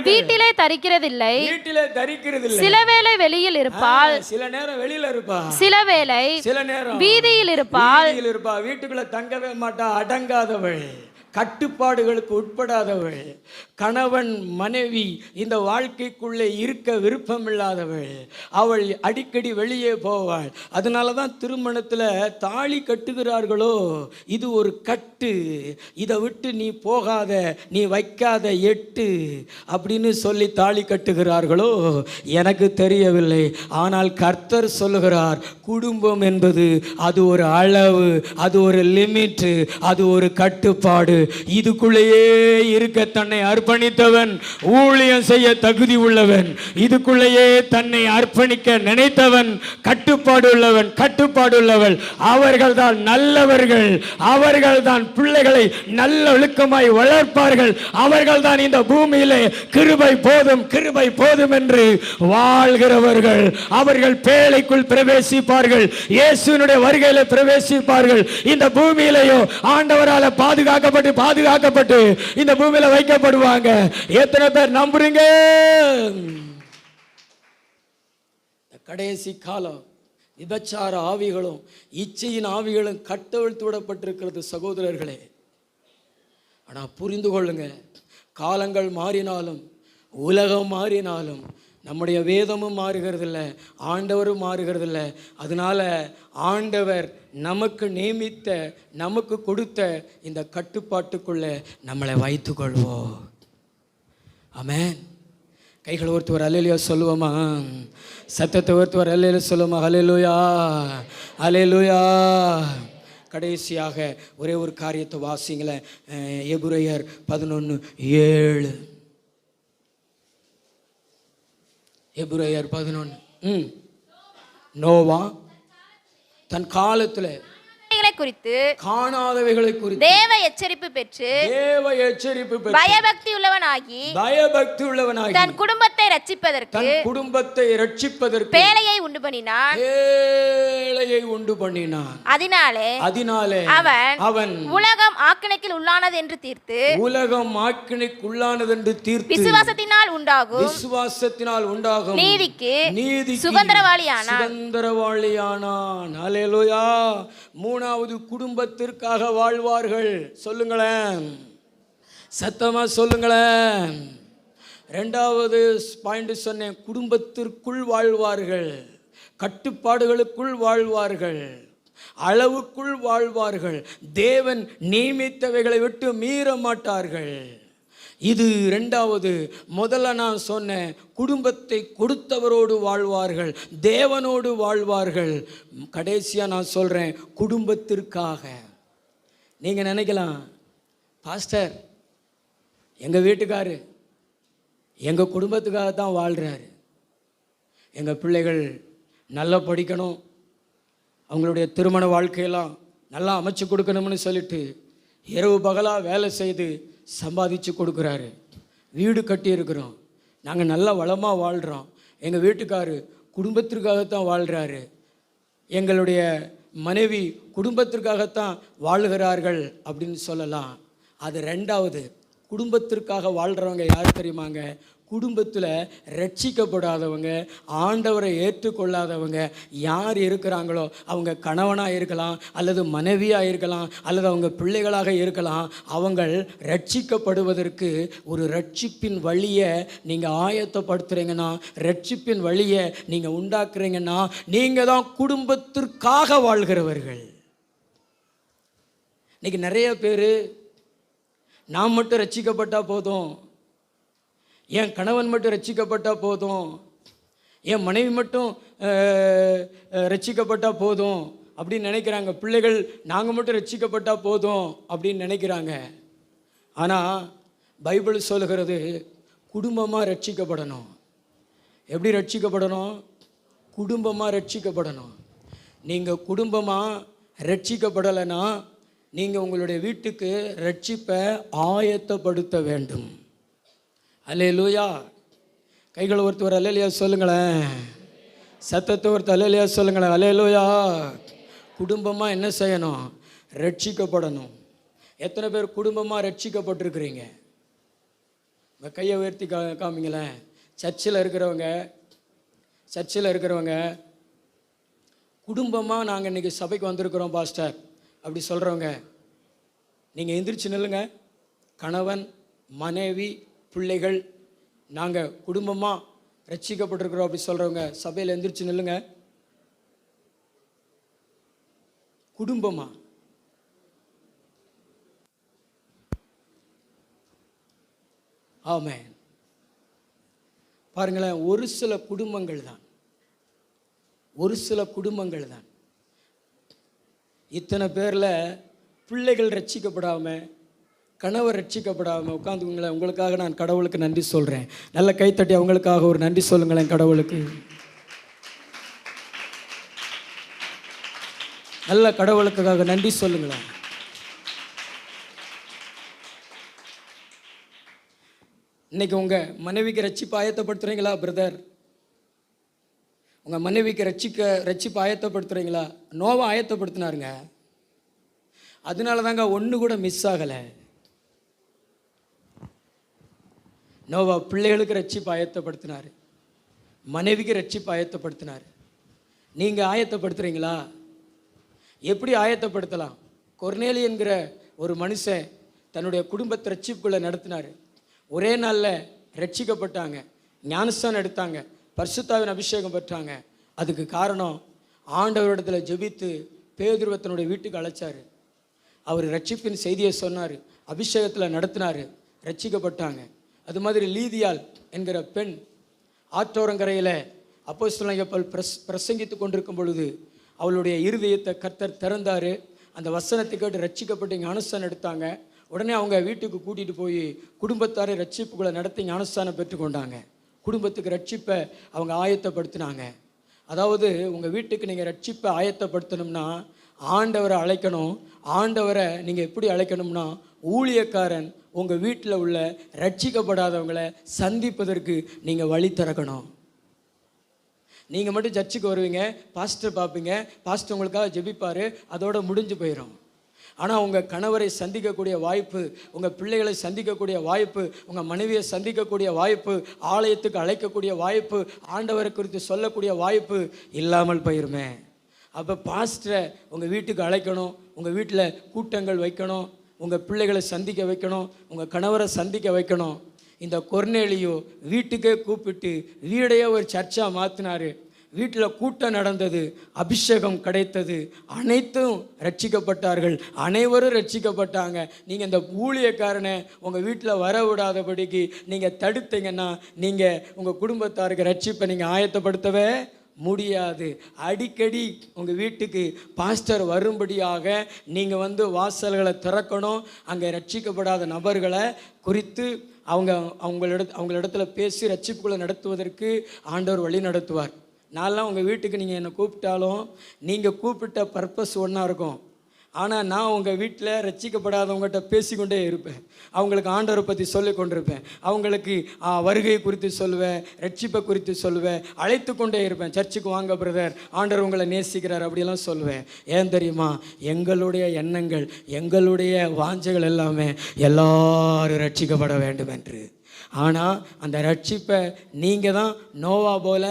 வீட்டிலே தரிக்கிறதில்லை, சில வேளை வெளியில் இருப்பாள், சில நேரம் வெளியில இருப்பா, சில வேளை வீதியில் இருப்பாள். வீட்டுக்குள்ள தங்கவே மாட்டா. அடங்காதவள், கட்டுப்பாடுகளுக்கு உட்படாதவள், கணவன் மனைவி இந்த வாழ்க்கைக்குள்ளே இருக்க விருப்பமில்லாதவள், அவள் அடிக்கடி வெளியே போவாள். அதனால தான் திருமணத்தில் தாலி கட்டுகிறார்களோ, இது ஒரு கட்டு, இதை விட்டு நீ போகாத, நீ வைக்காத எட்டு அப்படின்னு சொல்லி தாலி கட்டுகிறார்களோ எனக்கு தெரியவில்லை. ஆனால் கர்த்தர் சொல்லுகிறார், குடும்பம் என்பது அது ஒரு அளவு, அது ஒரு லிமிட்டு, அது ஒரு கட்டுப்பாடு. இதுக்குள்ளேயே இருக்க தன்னை அர்ப்பணித்தவன் ஊழியம் செய்ய தகுதி உள்ளவன். இதுக்குள்ளேயே தன்னை அர்ப்பணிக்க நினைத்தவன் கட்டுப்பாடு உள்ளவன், கட்டுப்பாடு உள்ளவள். அவர்கள் தான் நல்லவர்கள், அவர்கள் தான் பிள்ளைகளை நல்ல ஒழுக்கமாய் வளர்ப்பார்கள். அவர்கள் தான் இந்த பூமியிலே கிருபை போதும், கிருபை போதும் என்று வாழ்கிறவர்கள். அவர்கள் பேழைக்குள் பிரவேசிப்பார்கள், இயேசுவினுடைய வருகையில பிரவேசிப்பார்கள். இந்த பூமியிலேயோ ஆண்டவரால் பாதுகாக்கப்பட்டு இந்த பூமியில வைக்கப்படுவாங்க. எத்தனை பேர் நம்புறீங்க? கடைசி காலம் விபச்சார ஆவிகளும் இச்சையின் ஆவிகளும் கட்டவிழ்த்து விடப்பட்டிருக்கிறது சகோதரர்களே. ஆனா புரிந்து கொள்ளுங்க, காலங்கள் மாறினாலும் உலகம் மாறினாலும் நம்முடைய வேதமும் மாறுகிறதில்லை, ஆண்டவரும் மாறுகிறதில்லை. அதனால ஆண்டவர் நமக்கு நியமித்த, நமக்கு கொடுத்த இந்த கட்டுப்பாட்டுக்குள்ளே நம்மளை வைத்து கொள்வோம். ஆமென். கைகளை ஒருத்தவர் அல்லேலூயா சொல்லுவோமா? சத்தத்தை ஒருத்தவர் அல்லேலூயா சொல்லுவோமா? அல்லேலூயா, அல்லேலூயா. கடைசியாக ஒரே ஒரு காரியத்தை வாசிங்களேன். எபிரேயர் 11:7. எபிரேயர் 11. நோவா தன் காலத்துல குறித்து காணாதவைகளை குறித்து தேவ எச்சரிப்பு பெற்று பயபக்தி உள்ளவனாகி தன் குடும்பத்தை ரட்சிப்பதற்கு பேழையை உண்டு பண்ணினான். அதனாலே அவன் உலகம் ஆக்கினைக்குள் உள்ளானது என்று தீர்த்து விசுவாசத்தினால் உண்டாகும் நீதிக்கு சுதந்திரவாளியானான். அல்லேலூயா. மூணாவது, குடும்பத்திற்காக வாழ்வார்கள். சொல்லுங்களேன், சத்தமா சொல்லுங்களேன். ரெண்டாவது பாயிண்ட் சொன்னேன், குடும்பத்திற்குள் வாழ்வார்கள், கட்டுப்பாடுகளுக்குள் வாழ்வார்கள், அளவுக்குள் வாழ்வார்கள், தேவன் நியமித்தவைகளை விட்டு மீற மாட்டார்கள். இது ரெண்டாவது. முதல்ல நான் சொன்னேன், குடும்பத்தை கொடுத்தவரோடு வாழ்வார்கள், தேவனோடு வாழ்வார்கள். கடைசியாக நான் சொல்கிறேன், குடும்பத்திற்காக. நீங்கள் நினைக்கலாம், பாஸ்டர் எங்கள் வீட்டுக்காரு எங்கள் குடும்பத்துக்காக தான் வாழ்கிறாரு, எங்கள் பிள்ளைகள் நல்லா படிக்கணும், அவங்களுடைய திருமண வாழ்க்கையெல்லாம் நல்லா அமைச்சு கொடுக்கணும்னு சொல்லிட்டு இரவு பகலாக வேலை செய்து சம்பாதிச்சு கொடுக்குறாரு, வீடு கட்டி இருக்கிறோம், நாங்கள் நல்லா வளமாக வாழ்கிறோம், எங்கள் வீட்டுக்காரு குடும்பத்திற்காகத்தான் வாழ்கிறாரு, எங்களுடைய மனைவி குடும்பத்திற்காகத்தான் வாழ்கிறார்கள் அப்படின்னு சொல்லலாம். அது ரெண்டாவது. குடும்பத்திற்காக வாழ்கிறவங்க யார் தெரியுமாங்க? குடும்பத்தில் ரட்சிக்கப்படாதவங்க, ஆண்டவரை ஏற்றுக்கொள்ளாதவங்க யார் இருக்கிறாங்களோ, அவங்க கணவனாக இருக்கலாம், அல்லது மனைவியாக இருக்கலாம், அல்லது அவங்க பிள்ளைகளாக இருக்கலாம். அவங்கள் ரட்சிக்கப்படுவதற்கு ஒரு ரட்சிப்பின் வழியை நீங்கள் ஆயத்தப்படுத்துகிறீங்கன்னா, ரட்சிப்பின் வழியை நீங்கள் உண்டாக்குறீங்கன்னா, நீங்கள் தான் குடும்பத்திற்காக வாழ்கிறவர்கள். இன்றைக்கி நிறைய பேர் நான் மட்டும் ரட்சிக்கப்பட்டால் போதும், என் கணவன் மட்டும் ரட்சிக்கப்பட்டால் போதும், என் மனைவி மட்டும் ரட்சிக்கப்பட்டால் போதும் அப்படின்னு நினைக்கிறாங்க. பிள்ளைகள் நாங்கள் மட்டும் ரட்சிக்கப்பட்டால் போதும் அப்படின்னு நினைக்கிறாங்க. ஆனால் பைபிள் சொல்லுகிறது, குடும்பமாக ரட்சிக்கப்படணும். எப்படி ரட்சிக்கப்படணும்? குடும்பமாக ரட்சிக்கப்படணும். நீங்கள் குடும்பமாக ரட்சிக்கப்படலைன்னா நீங்கள் உங்களுடைய வீட்டுக்கு ரட்சிப்பை ஆயத்தப்படுத்த வேண்டும். அல்லேலூயா. கைகளை ஒருத்தர் அல்லேலூயா சொல்லுங்களேன், சத்தத்தை ஒருத்தர் அல்லேலூயா சொல்லுங்களேன். அல்லேலூயா. குடும்பமாக என்ன செய்யணும்? ரட்சிக்கப்படணும். எத்தனை பேர் குடும்பமாக ரட்சிக்கப்பட்டிருக்கிறீங்க? உங்கள் கையை உயர்த்தி காமிங்களேன். சர்ச்சில் இருக்கிறவங்க குடும்பமாக நாங்கள் இன்றைக்கி சபைக்கு வந்திருக்கிறோம் பாஸ்டர் அப்படி சொல்கிறவங்க, நீங்கள் எந்திரிச்சு நில்லுங்க. கணவன், மனைவி, பிள்ளைகள், நாங்கள் குடும்பமாக ரட்சிக்கப்பட்டிருக்கிறோம் அப்படி சொல்கிறவங்க சபையில் எந்திரிச்சு நில்லுங்க. குடும்பமாக. ஆமென். பாருங்களேன், ஒரு சில குடும்பங்கள் தான் இத்தனை பேரில் பிள்ளைகள் ரட்சிக்கப்படாமல், கணவர் ரட்சிக்கப்படாமல் உட்காந்துங்களேன். உங்களுக்காக நான் கடவுளுக்கு நன்றி சொல்கிறேன். நல்ல கைத்தட்டி அவங்களுக்காக ஒரு நன்றி சொல்லுங்களேன். கடவுளுக்கு நல்ல கடவுளுக்காக நன்றி சொல்லுங்களேன். இன்னைக்கு உங்கள் மனைவிக்கு ரட்சிப்பு ஆயத்தப்படுத்துகிறீங்களா பிரதர்? உங்கள் மனைவிக்கு ரட்சிப்பு ஆயத்தப்படுத்துகிறீங்களா? நோவா ஆயத்தப்படுத்தினாருங்க. அதனால தாங்க ஒன்று கூட மிஸ் ஆகலை. நோவா பிள்ளைகளுக்கு ரட்சிப்பு ஆயத்தப்படுத்தினார், மனைவிக்கு ரட்சிப்பு ஆயத்தப்படுத்தினார். நீங்கள் ஆயத்தப்படுத்துகிறீங்களா? எப்படி ஆயத்தப்படுத்தலாம்? கொர்நேலி என்கிற ஒரு மனுஷன் தன்னுடைய குடும்பத்தை ரட்சிப்புக்குள்ளே நடத்தினார். ஒரே நாளில் ரட்சிக்கப்பட்டாங்க, ஞானஸ்தானம் எடுத்தாங்க, பரிசுத்தாவின் அபிஷேகம் பெற்றாங்க. அதுக்கு காரணம் ஆண்டவரிடத்தில் ஜெபித்து பேதுருவை தன்னுடைய வீட்டுக்கு அழைச்சார். அவர் ரட்சிப்பின் செய்தியை சொன்னார், அபிஷேகத்தில் நடத்தினார், ரட்சிக்கப்பட்டாங்க. அது மாதிரி லீதியால் என்கிற பெண் ஆற்றோரங்கரையில் அப்போஸ்தலனாகிய பவுல் பிரசங்கித்து கொண்டிருக்கும் பொழுது அவளுடைய இருதயத்தை கர்த்தர் திறந்தார். அந்த வசனத்தை கேட்டு ரட்சிக்கப்பட்டு ஞானஸ்தானம் எடுத்தாங்க. உடனே அவங்க வீட்டுக்கு கூட்டிகிட்டு போய் குடும்பத்தாரை ரட்சிப்புகளை நடத்தி ஞானஸ்தானம் பெற்றுக்கொண்டாங்க. குடும்பத்துக்கு ரட்சிப்பை அவங்க ஆயத்தப்படுத்தினாங்க. அதாவது உங்கள் வீட்டுக்கு நீங்கள் ரட்சிப்பை ஆயத்தப்படுத்தணும்னா ஆண்டவரை அழைக்கணும். ஆண்டவரை நீங்கள் எப்படி அழைக்கணும்னா, ஊழியக்காரன் உங்கள் வீட்டில் உள்ள ரட்சிக்கப்படாதவங்களை சந்திப்பதற்கு நீங்கள் வழி திறக்கணும். நீங்கள் மட்டும் சர்ச்சுக்கு வருவீங்க, பாஸ்டர் பார்ப்பீங்க, பாஸ்டர் உங்களுக்காக ஜெபிப்பார், அதோட முடிஞ்சு போயிடும். ஆனால் உங்கள் கணவரை சந்திக்கக்கூடிய வாய்ப்பு, உங்கள் பிள்ளைகளை சந்திக்கக்கூடிய வாய்ப்பு, உங்கள் மனைவியை சந்திக்கக்கூடிய வாய்ப்பு, ஆலயத்துக்கு அழைக்கக்கூடிய வாய்ப்பு, ஆண்டவரை குறித்து சொல்லக்கூடிய வாய்ப்பு இல்லாமல் போயிருமே. அப்போ பாஸ்டரை உங்கள் வீட்டுக்கு அழைக்கணும், உங்கள் வீட்டில் கூட்டங்கள் வைக்கணும், உங்கள் பிள்ளைகளை சந்திக்க வைக்கணும், உங்கள் கணவரை சந்திக்க வைக்கணும். இந்த கொர்நேலியோ வீட்டுக்கே கூப்பிட்டு வீடையே ஒரு சர்ச்சாக மாற்றினார். வீட்டில் கூட்டம் நடந்தது, அபிஷேகம் கிடைத்தது, அனைத்தும் ரட்சிக்கப்பட்டார்கள், அனைவரும் ரட்சிக்கப்பட்டாங்க. நீங்கள் இந்த ஊழியக்காரனை உங்கள் வீட்டில் வர விடாதபடிக்கு நீங்கள் தடுத்தீங்கன்னா நீங்கள் உங்கள் குடும்பத்தாருக்கு ரட்சிப்பை நீங்கள் ஆயத்தப்படுத்தவே முடியாது. அடிக்கடி உங்கள் வீட்டுக்கு பாஸ்டர் வரும்படியாக நீங்கள் வாசல்களை திறக்கணும். அங்கே ரட்சிக்கப்படாத நபர்களை குறித்து அவங்களிடத்துல பேசி ரட்சிப்புகளை நடத்துவதற்கு ஆண்டவர் வழி நடத்துவார். நான்லாம் உங்கள் வீட்டுக்கு நீங்கள் என்னை கூப்பிட்டாலும் நீங்கள் கூப்பிட்ட பர்பஸ் ஒன்றா இருக்கும். ஆனால் நான் உங்கள் வீட்டில் ரட்சிக்கப்படாதவங்ககிட்ட பேசிக்கொண்டே இருப்பேன். அவங்களுக்கு ஆண்டவரை பற்றி சொல்லி கொண்டிருப்பேன், அவங்களுக்கு வருகை குறித்து சொல்லுவேன், ரட்சிப்பை குறித்து சொல்லுவேன், அழைத்து கொண்டே இருப்பேன். சர்ச்சுக்கு வாங்க பிரதர், ஆண்டவர் உங்களை நேசிக்கிறார் அப்படியெல்லாம் சொல்லுவேன். ஏன் தெரியுமா? எங்களுடைய எண்ணங்கள், எங்களுடைய வாஞ்சைகள் எல்லாமே எல்லாரும் ரட்சிக்கப்பட வேண்டும் என்று. ஆனால் அந்த ரட்சிப்பை நீங்கள் தான் நோவா போல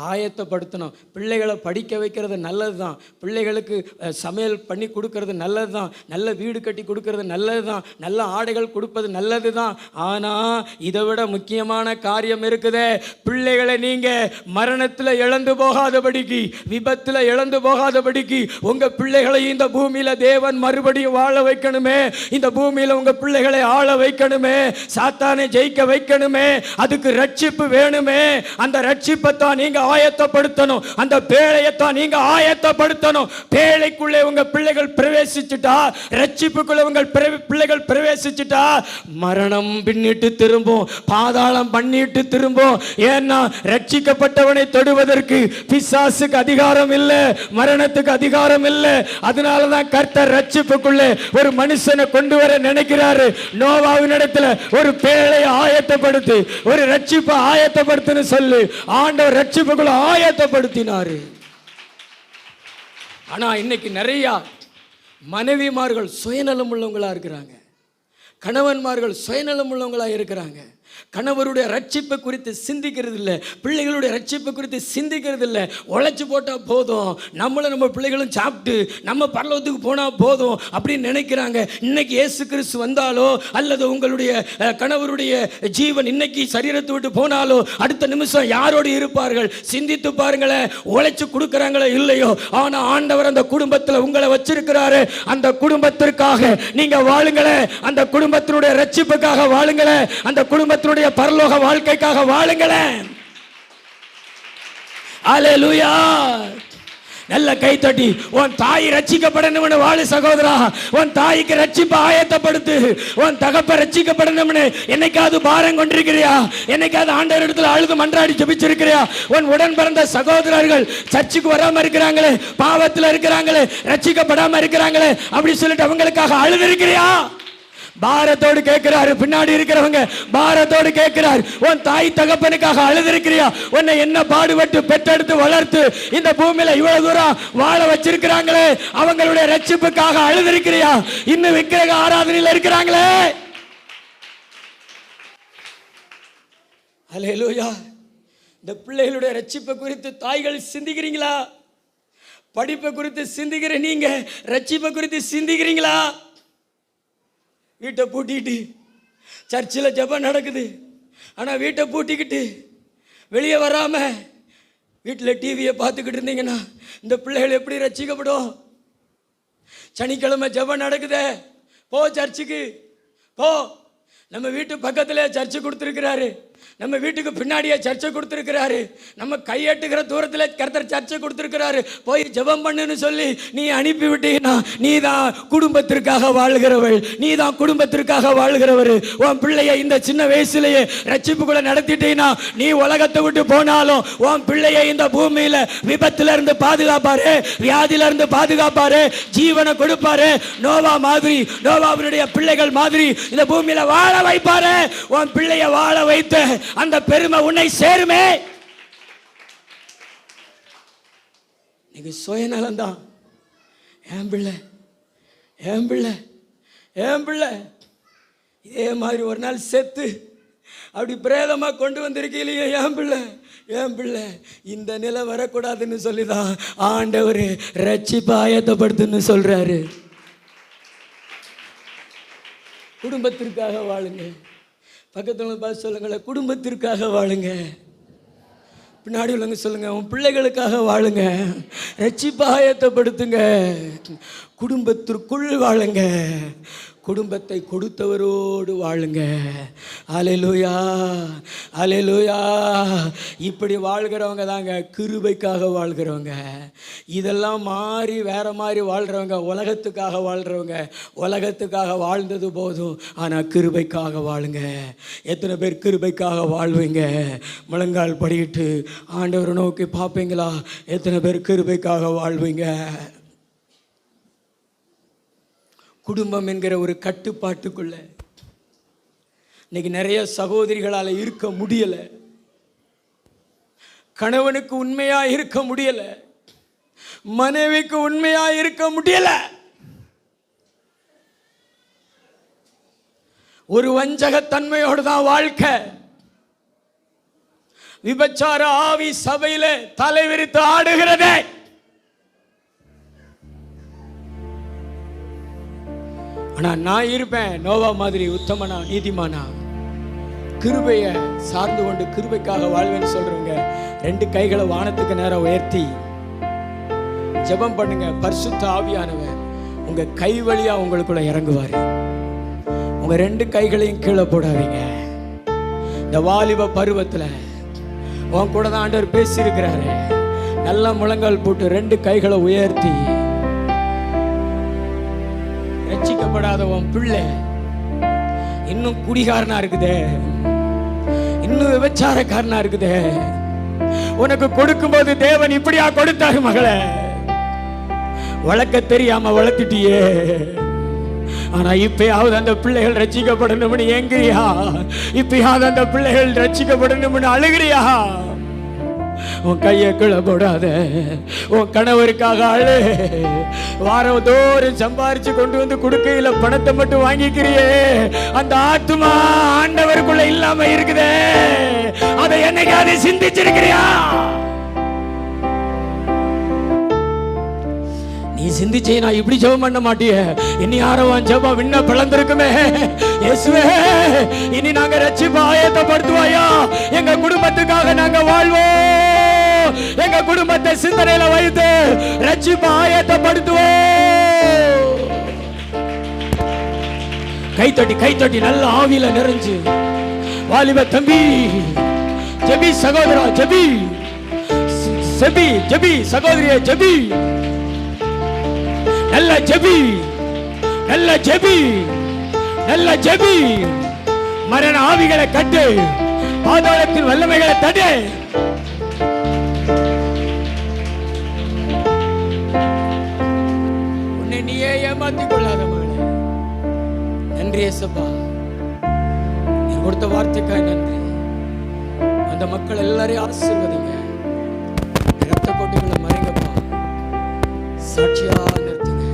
ஆயத்தப்படுத்தணும். பிள்ளைகளை படிக்க வைக்கிறது நல்லது தான், பிள்ளைகளுக்கு சமையல் பண்ணி கொடுக்கறது நல்லது தான், நல்ல வீடு கட்டி கொடுக்கறது நல்லது தான், நல்ல ஆடைகள் கொடுப்பது நல்லது தான். ஆனால் இதை விட முக்கியமான காரியம் இருக்குதே. பிள்ளைகளை நீங்கள் மரணத்தில் இழந்து போகாதபடிக்கு, விபத்தில் இழந்து போகாதபடிக்கு உங்கள் பிள்ளைகளை இந்த பூமியில் தேவன் மறுபடியும் வாழ வைக்கணுமே. இந்த பூமியில் உங்கள் பிள்ளைகளை ஆள வைக்கணுமே, சாத்தானை ஜெயிக்க வைக்கணுமே. அதுக்கு ரட்சிப்பு வேணுமே. அந்த ரட்சிப்பை தான் நீங்க ஆயத்தப்படுத்தணும், அந்த பேழையத்தான் நீங்க ஆயத்தப்படுத்தணும். பேழைக்குள்ளே உங்க பிள்ளைகள் பிரவேசிச்சுட்டா, ரட்சிப்புக்குள்ளே உங்கள் பிள்ளைகள் பிரவேசிச்சுட்டா, மரணம் பின்னிட்டு திரும்பும், பாதாளம் பண்ணிட்டு திரும்பும். ஏன்னா ரட்சிக்கப்பட்டவனை தொடுவதற்கு பிசாசுக்கு அதிகாரம் இல்லை, மரணத்துக்கு அதிகாரம் இல்லை. அதனாலதான் கர்த்தர் ரட்சிப்புக்குள்ளே ஒரு மனுஷனை கொண்டு வர நினைக்கிறாரு. நோவாவின் இடத்துல ஒரு பேழையை ஆயத்தப்படுத்தி ஒரு ரட்சிப்பை ஆயத்தப்படுத்தின்னு சொல்லி ஆண்டவர் ரட்சிப்புக்குள்ள ஆயத்தப்படுத்தினாரு. ஆனா இன்னைக்கு நிறைய மனைவிமார்கள் சுயநலம் உள்ளவங்களா இருக்கிறாங்க, கணவன்மார்கள் சுயநலம் உள்ளவங்களா இருக்கிறாங்க. கணவருடைய ரட்சிப்பை குறித்து சிந்திக்கிறது இல்லை, பிள்ளைகளுடைய ரட்சிப்பை குறித்து சிந்திக்கிறது இல்லை. உழைச்சி போட்டால் போதும், நம்மளும் நம்ம பிள்ளைகளும் சாப்பிட்டு நம்ம பரலோகத்துக்கு போனால் போதும் அப்படின்னு நினைக்கிறாங்க. இன்னைக்கு இயேசு கிறிஸ்து வந்தாலோ அல்லது உங்களுடைய கணவருடைய ஜீவன் இன்னைக்கு சரீரத்தை விட்டு போனாலோ அடுத்த நிமிஷம் யாரோடு இருப்பார்கள்? சிந்தித்து பாருங்களேன். உழைச்சி கொடுக்குறாங்களோ இல்லையோ, ஆனால் ஆண்டவர் அந்த குடும்பத்தில் உங்களை வச்சிருக்கிறாரு. அந்த குடும்பத்திற்காக நீங்க வாழுங்களேன், அந்த குடும்பத்தினுடைய ரட்சிப்புக்காக வாழுங்களேன், அந்த குடும்பத்தினுடைய பரலோக வாழ்க்கைக்காக வாழுங்களேன். அல்லேலூயா. நல்ல கை தட்டி உன் தாய் ரட்சிக்கப்படணும்னு வாழு சகோதரா. உன் தாய்க்கு ரட்சிப்பு ஆயத்தப்படுத்து. உன் தகப்ப ரட்சிக்கப்படணும்னு என்னைக்காவது பாரம் கொண்டிருக்கிறியா? என்னைக்காவது ஆண்டவர் இடத்துல அழுது மன்றாடி ஜெபிச்சிருக்கிறியா? உன் உடன் பிறந்த சகோதரர்கள் சர்ச்சுக்கு வராம இருக்கிறாங்களே, பாவத்தில் இருக்கிறாங்களே, ரட்சிக்கப்படாம இருக்கிறாங்களே அப்படி சொல்லிட்டு அவங்களுக்காக அழுது இருக்கிறியா? பாரத்தோடு கேட்கிறாரு. பின்னாடி இருக்கிறவங்க பாரத்தோடு கேட்கிறார், உன் தாய் தகப்பனுக்காக அழுதிருக்கிறியா? உன்னை என்ன பாடுபட்டு பெற்றெடுத்து வளர்த்து இந்த பூமியில இவ்வளவு தூரம் வாழ வச்சிருக்கிறாங்களே, அவங்களுடைய ரட்சிப்புக்காக அழுதிருக்கிறியா? இன்னும் விக்கிரக ஆராதனையில் இருக்கிறாங்களே. அல்லேலூயா. இந்த பிள்ளைகளுடைய ரட்சிப்பை குறித்து தாய்கள் சிந்திக்கிறீங்களா? படிப்பை குறித்து சிந்திக்கிற நீங்க ரட்சிப்பை குறித்து சிந்திக்கிறீங்களா? வீட்டை பூட்டிக்கிட்டு சர்ச்சில் ஜெபம் நடக்குது, ஆனால் வீட்டை பூட்டிக்கிட்டு வெளியே வராமல் வீட்டில் டிவியை பார்த்துக்கிட்டு இருந்தீங்கன்னா இந்த பிள்ளைகள் எப்படி ரட்சிக்கப்படும்? சனிக்கிழமை ஜெபம் நடக்குதே, போ சர்ச்சுக்கு போ. நம்ம வீட்டு பக்கத்திலே சர்ச்சு கொடுத்துருக்கிறாரு, நம்ம வீட்டுக்கு பின்னாடியே சர்ச்சை கொடுத்துருக்கிறாரு, நம்ம கையெட்டுக்கிற தூரத்தில் கர்த்தர் சர்ச்சை கொடுத்துருக்கிறாரு. போய் ஜெபம் பண்ணுன்னு சொல்லி நீ அனுப்பி விட்டீங்கன்னா நீ தான் குடும்பத்திற்காக வாழ்கிறவள், நீ தான் குடும்பத்திற்காக வாழ்கிறவர். உன் பிள்ளைய இந்த சின்ன வயசுலேயே ரட்சிப்புக்குள்ள நடத்திட்டீங்கன்னா நீ உலகத்தை விட்டு போனாலும் உன் பிள்ளைய இந்த பூமியில விபத்துல இருந்து பாதுகாப்பாரு, வியாதியில இருந்து பாதுகாப்பாரு, ஜீவனை கொடுப்பாரு. நோவா மாதிரி, நோவாவுடைய பிள்ளைகள் மாதிரி இந்த பூமியில வாழ வைப்பாரு. உன் பிள்ளைய வாழ வைத்து அந்த பெருமை உன்னை சேருமே. நீங்க சுயநலம் தான். என் பிள்ளை, என் பிள்ளை, என் பிள்ளை இதே மாதிரி ஒரு நாள் செத்து அப்படி பிரேதமா கொண்டு வந்திருக்கீங்களே, என் பிள்ளை, என் பிள்ளை, இந்த நிலை வரக்கூடாதுன்னு சொல்லிதான் ஆண்டவர் ரட்சிப்பு ஆயத்தப்படுத்துன்னு சொல்றாரு. குடும்பத்திற்காக வாழுங்க. பக்கத்துல பார்த்து சொல்லுங்களேன், குடும்பத்திற்காக வாழுங்க. பின்னாடி உள்ளவங்க சொல்லுங்க, உன் பிள்ளைகளுக்காக வாழுங்க. ரட்சிப்பு ஆயத்தப்படுத்துங்க. குடும்பத்திற்குள் வாழுங்க. குடும்பத்தை கொடுத்தவரோடு வாழுங்க. அல்லேலூயா, அல்லேலூயா. இப்படி வாழ்கிறவங்க தாங்க கிருபைக்காக வாழ்கிறவங்க. இதெல்லாம் மாறி வேற மாதிரி வாழ்கிறவங்க உலகத்துக்காக வாழ்கிறவங்க. உலகத்துக்காக வாழ்ந்தது போதும், ஆனால் கிருபைக்காக வாழுங்க. எத்தனை பேர் கிருபைக்காக வாழ்வீங்க? முழங்கால் படிக்கிட்டு ஆண்டவரை நோக்கி பார்ப்பீங்களா? எத்தனை பேர் கிருபைக்காக வாழ்வீங்க? குடும்பம் என்கிற ஒரு கட்டுப்பாட்டுக்குள்ள இன்னைக்கு நிறைய சகோதரிகளால் இருக்க முடியல. கணவனுக்கு உண்மையா இருக்க முடியல, மனைவிக்கு உண்மையா இருக்க முடியல. ஒரு வஞ்சகத்தன்மையோடு தான் வாழ்க்கை. விபச்சார ஆவி சபையில தலைவிரித்து ஆடுகிறதே. ஆனா நான் இருப்பேன் நோவா மாதிரி உத்தமனா, நீதிமானா, கிருபைய சார்ந்து கொண்டு கிருபைக்காக வாழ்வேன்னு சொல்றவங்க 2 கைகளை வானத்துக்கு நேரம் உயர்த்தி ஜெபம் பண்ணுங்க. பரிசுத்த ஆவியானவர் உங்க கை வழியா உங்களுக்குள்ள இறங்குவாரு. உங்க 2 கைகளையும் கீழே போடாதீங்க. இந்த வாலிப பருவத்துல உன் கூட தான் ஆண்டவர் பேசி இருக்கிறாரு. நல்ல முழங்கால் போட்டு 2 கைகளை உயர்த்தி, ரட்சிக்கப்படாத உன் பிள்ளை இன்னும் குடிகாரனா இருக்குதே, இன்னும் விபச்சாரக்காரனா இருக்குதே, உனக்கு கொடுக்கும்போது தேவன் இப்படியா கொடுத்தாரு மகளே? வளர்க்க தெரியாம வளர்த்துட்டியே. ஆனா இப்பயாவது அந்த பிள்ளைகள் ரட்சிக்கப்படணும்னு ஏங்குறியா? இப்பயாவது அந்த பிள்ளைகள் ரட்சிக்கப்படணும்னு அழுகிறியா? உன் கையை கீழே போடாத. உன் கணவருக்காக அழு. வாரம் தோறும் சம்பாரிச்சு கொண்டு வந்து கொடுக்கையில பணத்தை மட்டும் வாங்கிக்கிறியே, அந்த ஆத்துமா ஆண்டவருக்குள்ள இல்லாம இருக்குதே, அதை என்னைக்காவது சிந்திச்சிருக்கிறியா? நீ சிந்திச்சே நான் இப்படி ஜெபம் பண்ண மாட்டிய. இனி யாரும் ஜெபம் விண்ண பிளந்திருக்குமே. இயேசுவே, இனி நாங்க ரட்சிப்பு ஆயத்தப்படுத்துவாயா? எங்க குடும்பத்துக்காக நாங்க வாழ்வோம். எங்க குடும்பத்தை சிந்தனையில வைத்து ரட்சிப்பு ஆயத்தப்படுத்துவோம். கைத்தட்டி கைத்தட்டி நல்ல ஆவியில நிறைஞ்சு வாலிப தம்பி ஜெபி, சகோதரா ஜெபி, ஜெபி ஜெபி, சகோதரியே ஜெபி, நல்ல ஜெபி, நல்ல ஜெபி, நல்ல ஜெபி. மரண ஆவிகளை கட்டு, பாதாளத்தின் வல்லமைகளை தடு. உன்னை நீயே ஏமாத்திக் கொள்ளாத மகளே. நன்றி ஏசப்பா, நீ கொடுத்த வார்த்தைக்காய் நன்றி. அந்த மக்கள் எல்லாரையும் ஆசீர்வதிங்க. இரத்த கோட்டைகளை மறைங்கப்பா, சாட்சியா நிறுத்துங்க.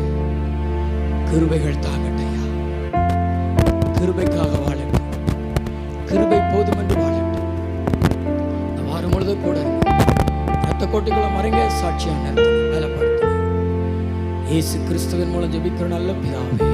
கிருபைகள் தாங்கட்டையா. கிருபைக்காக வாழட்டும். கிருபை போதும் என்று வாழட்டும். இந்த வாரம் முழுது கூட இரத்த கோட்டைகளை மறைங்க, சாட்சியா நிறுத்துங்க, பலப்படுத்துங்க. இயேசு கிறிஸ்துவின் மூலம் ஜெபிக்கிற நல்ல பிதாவே.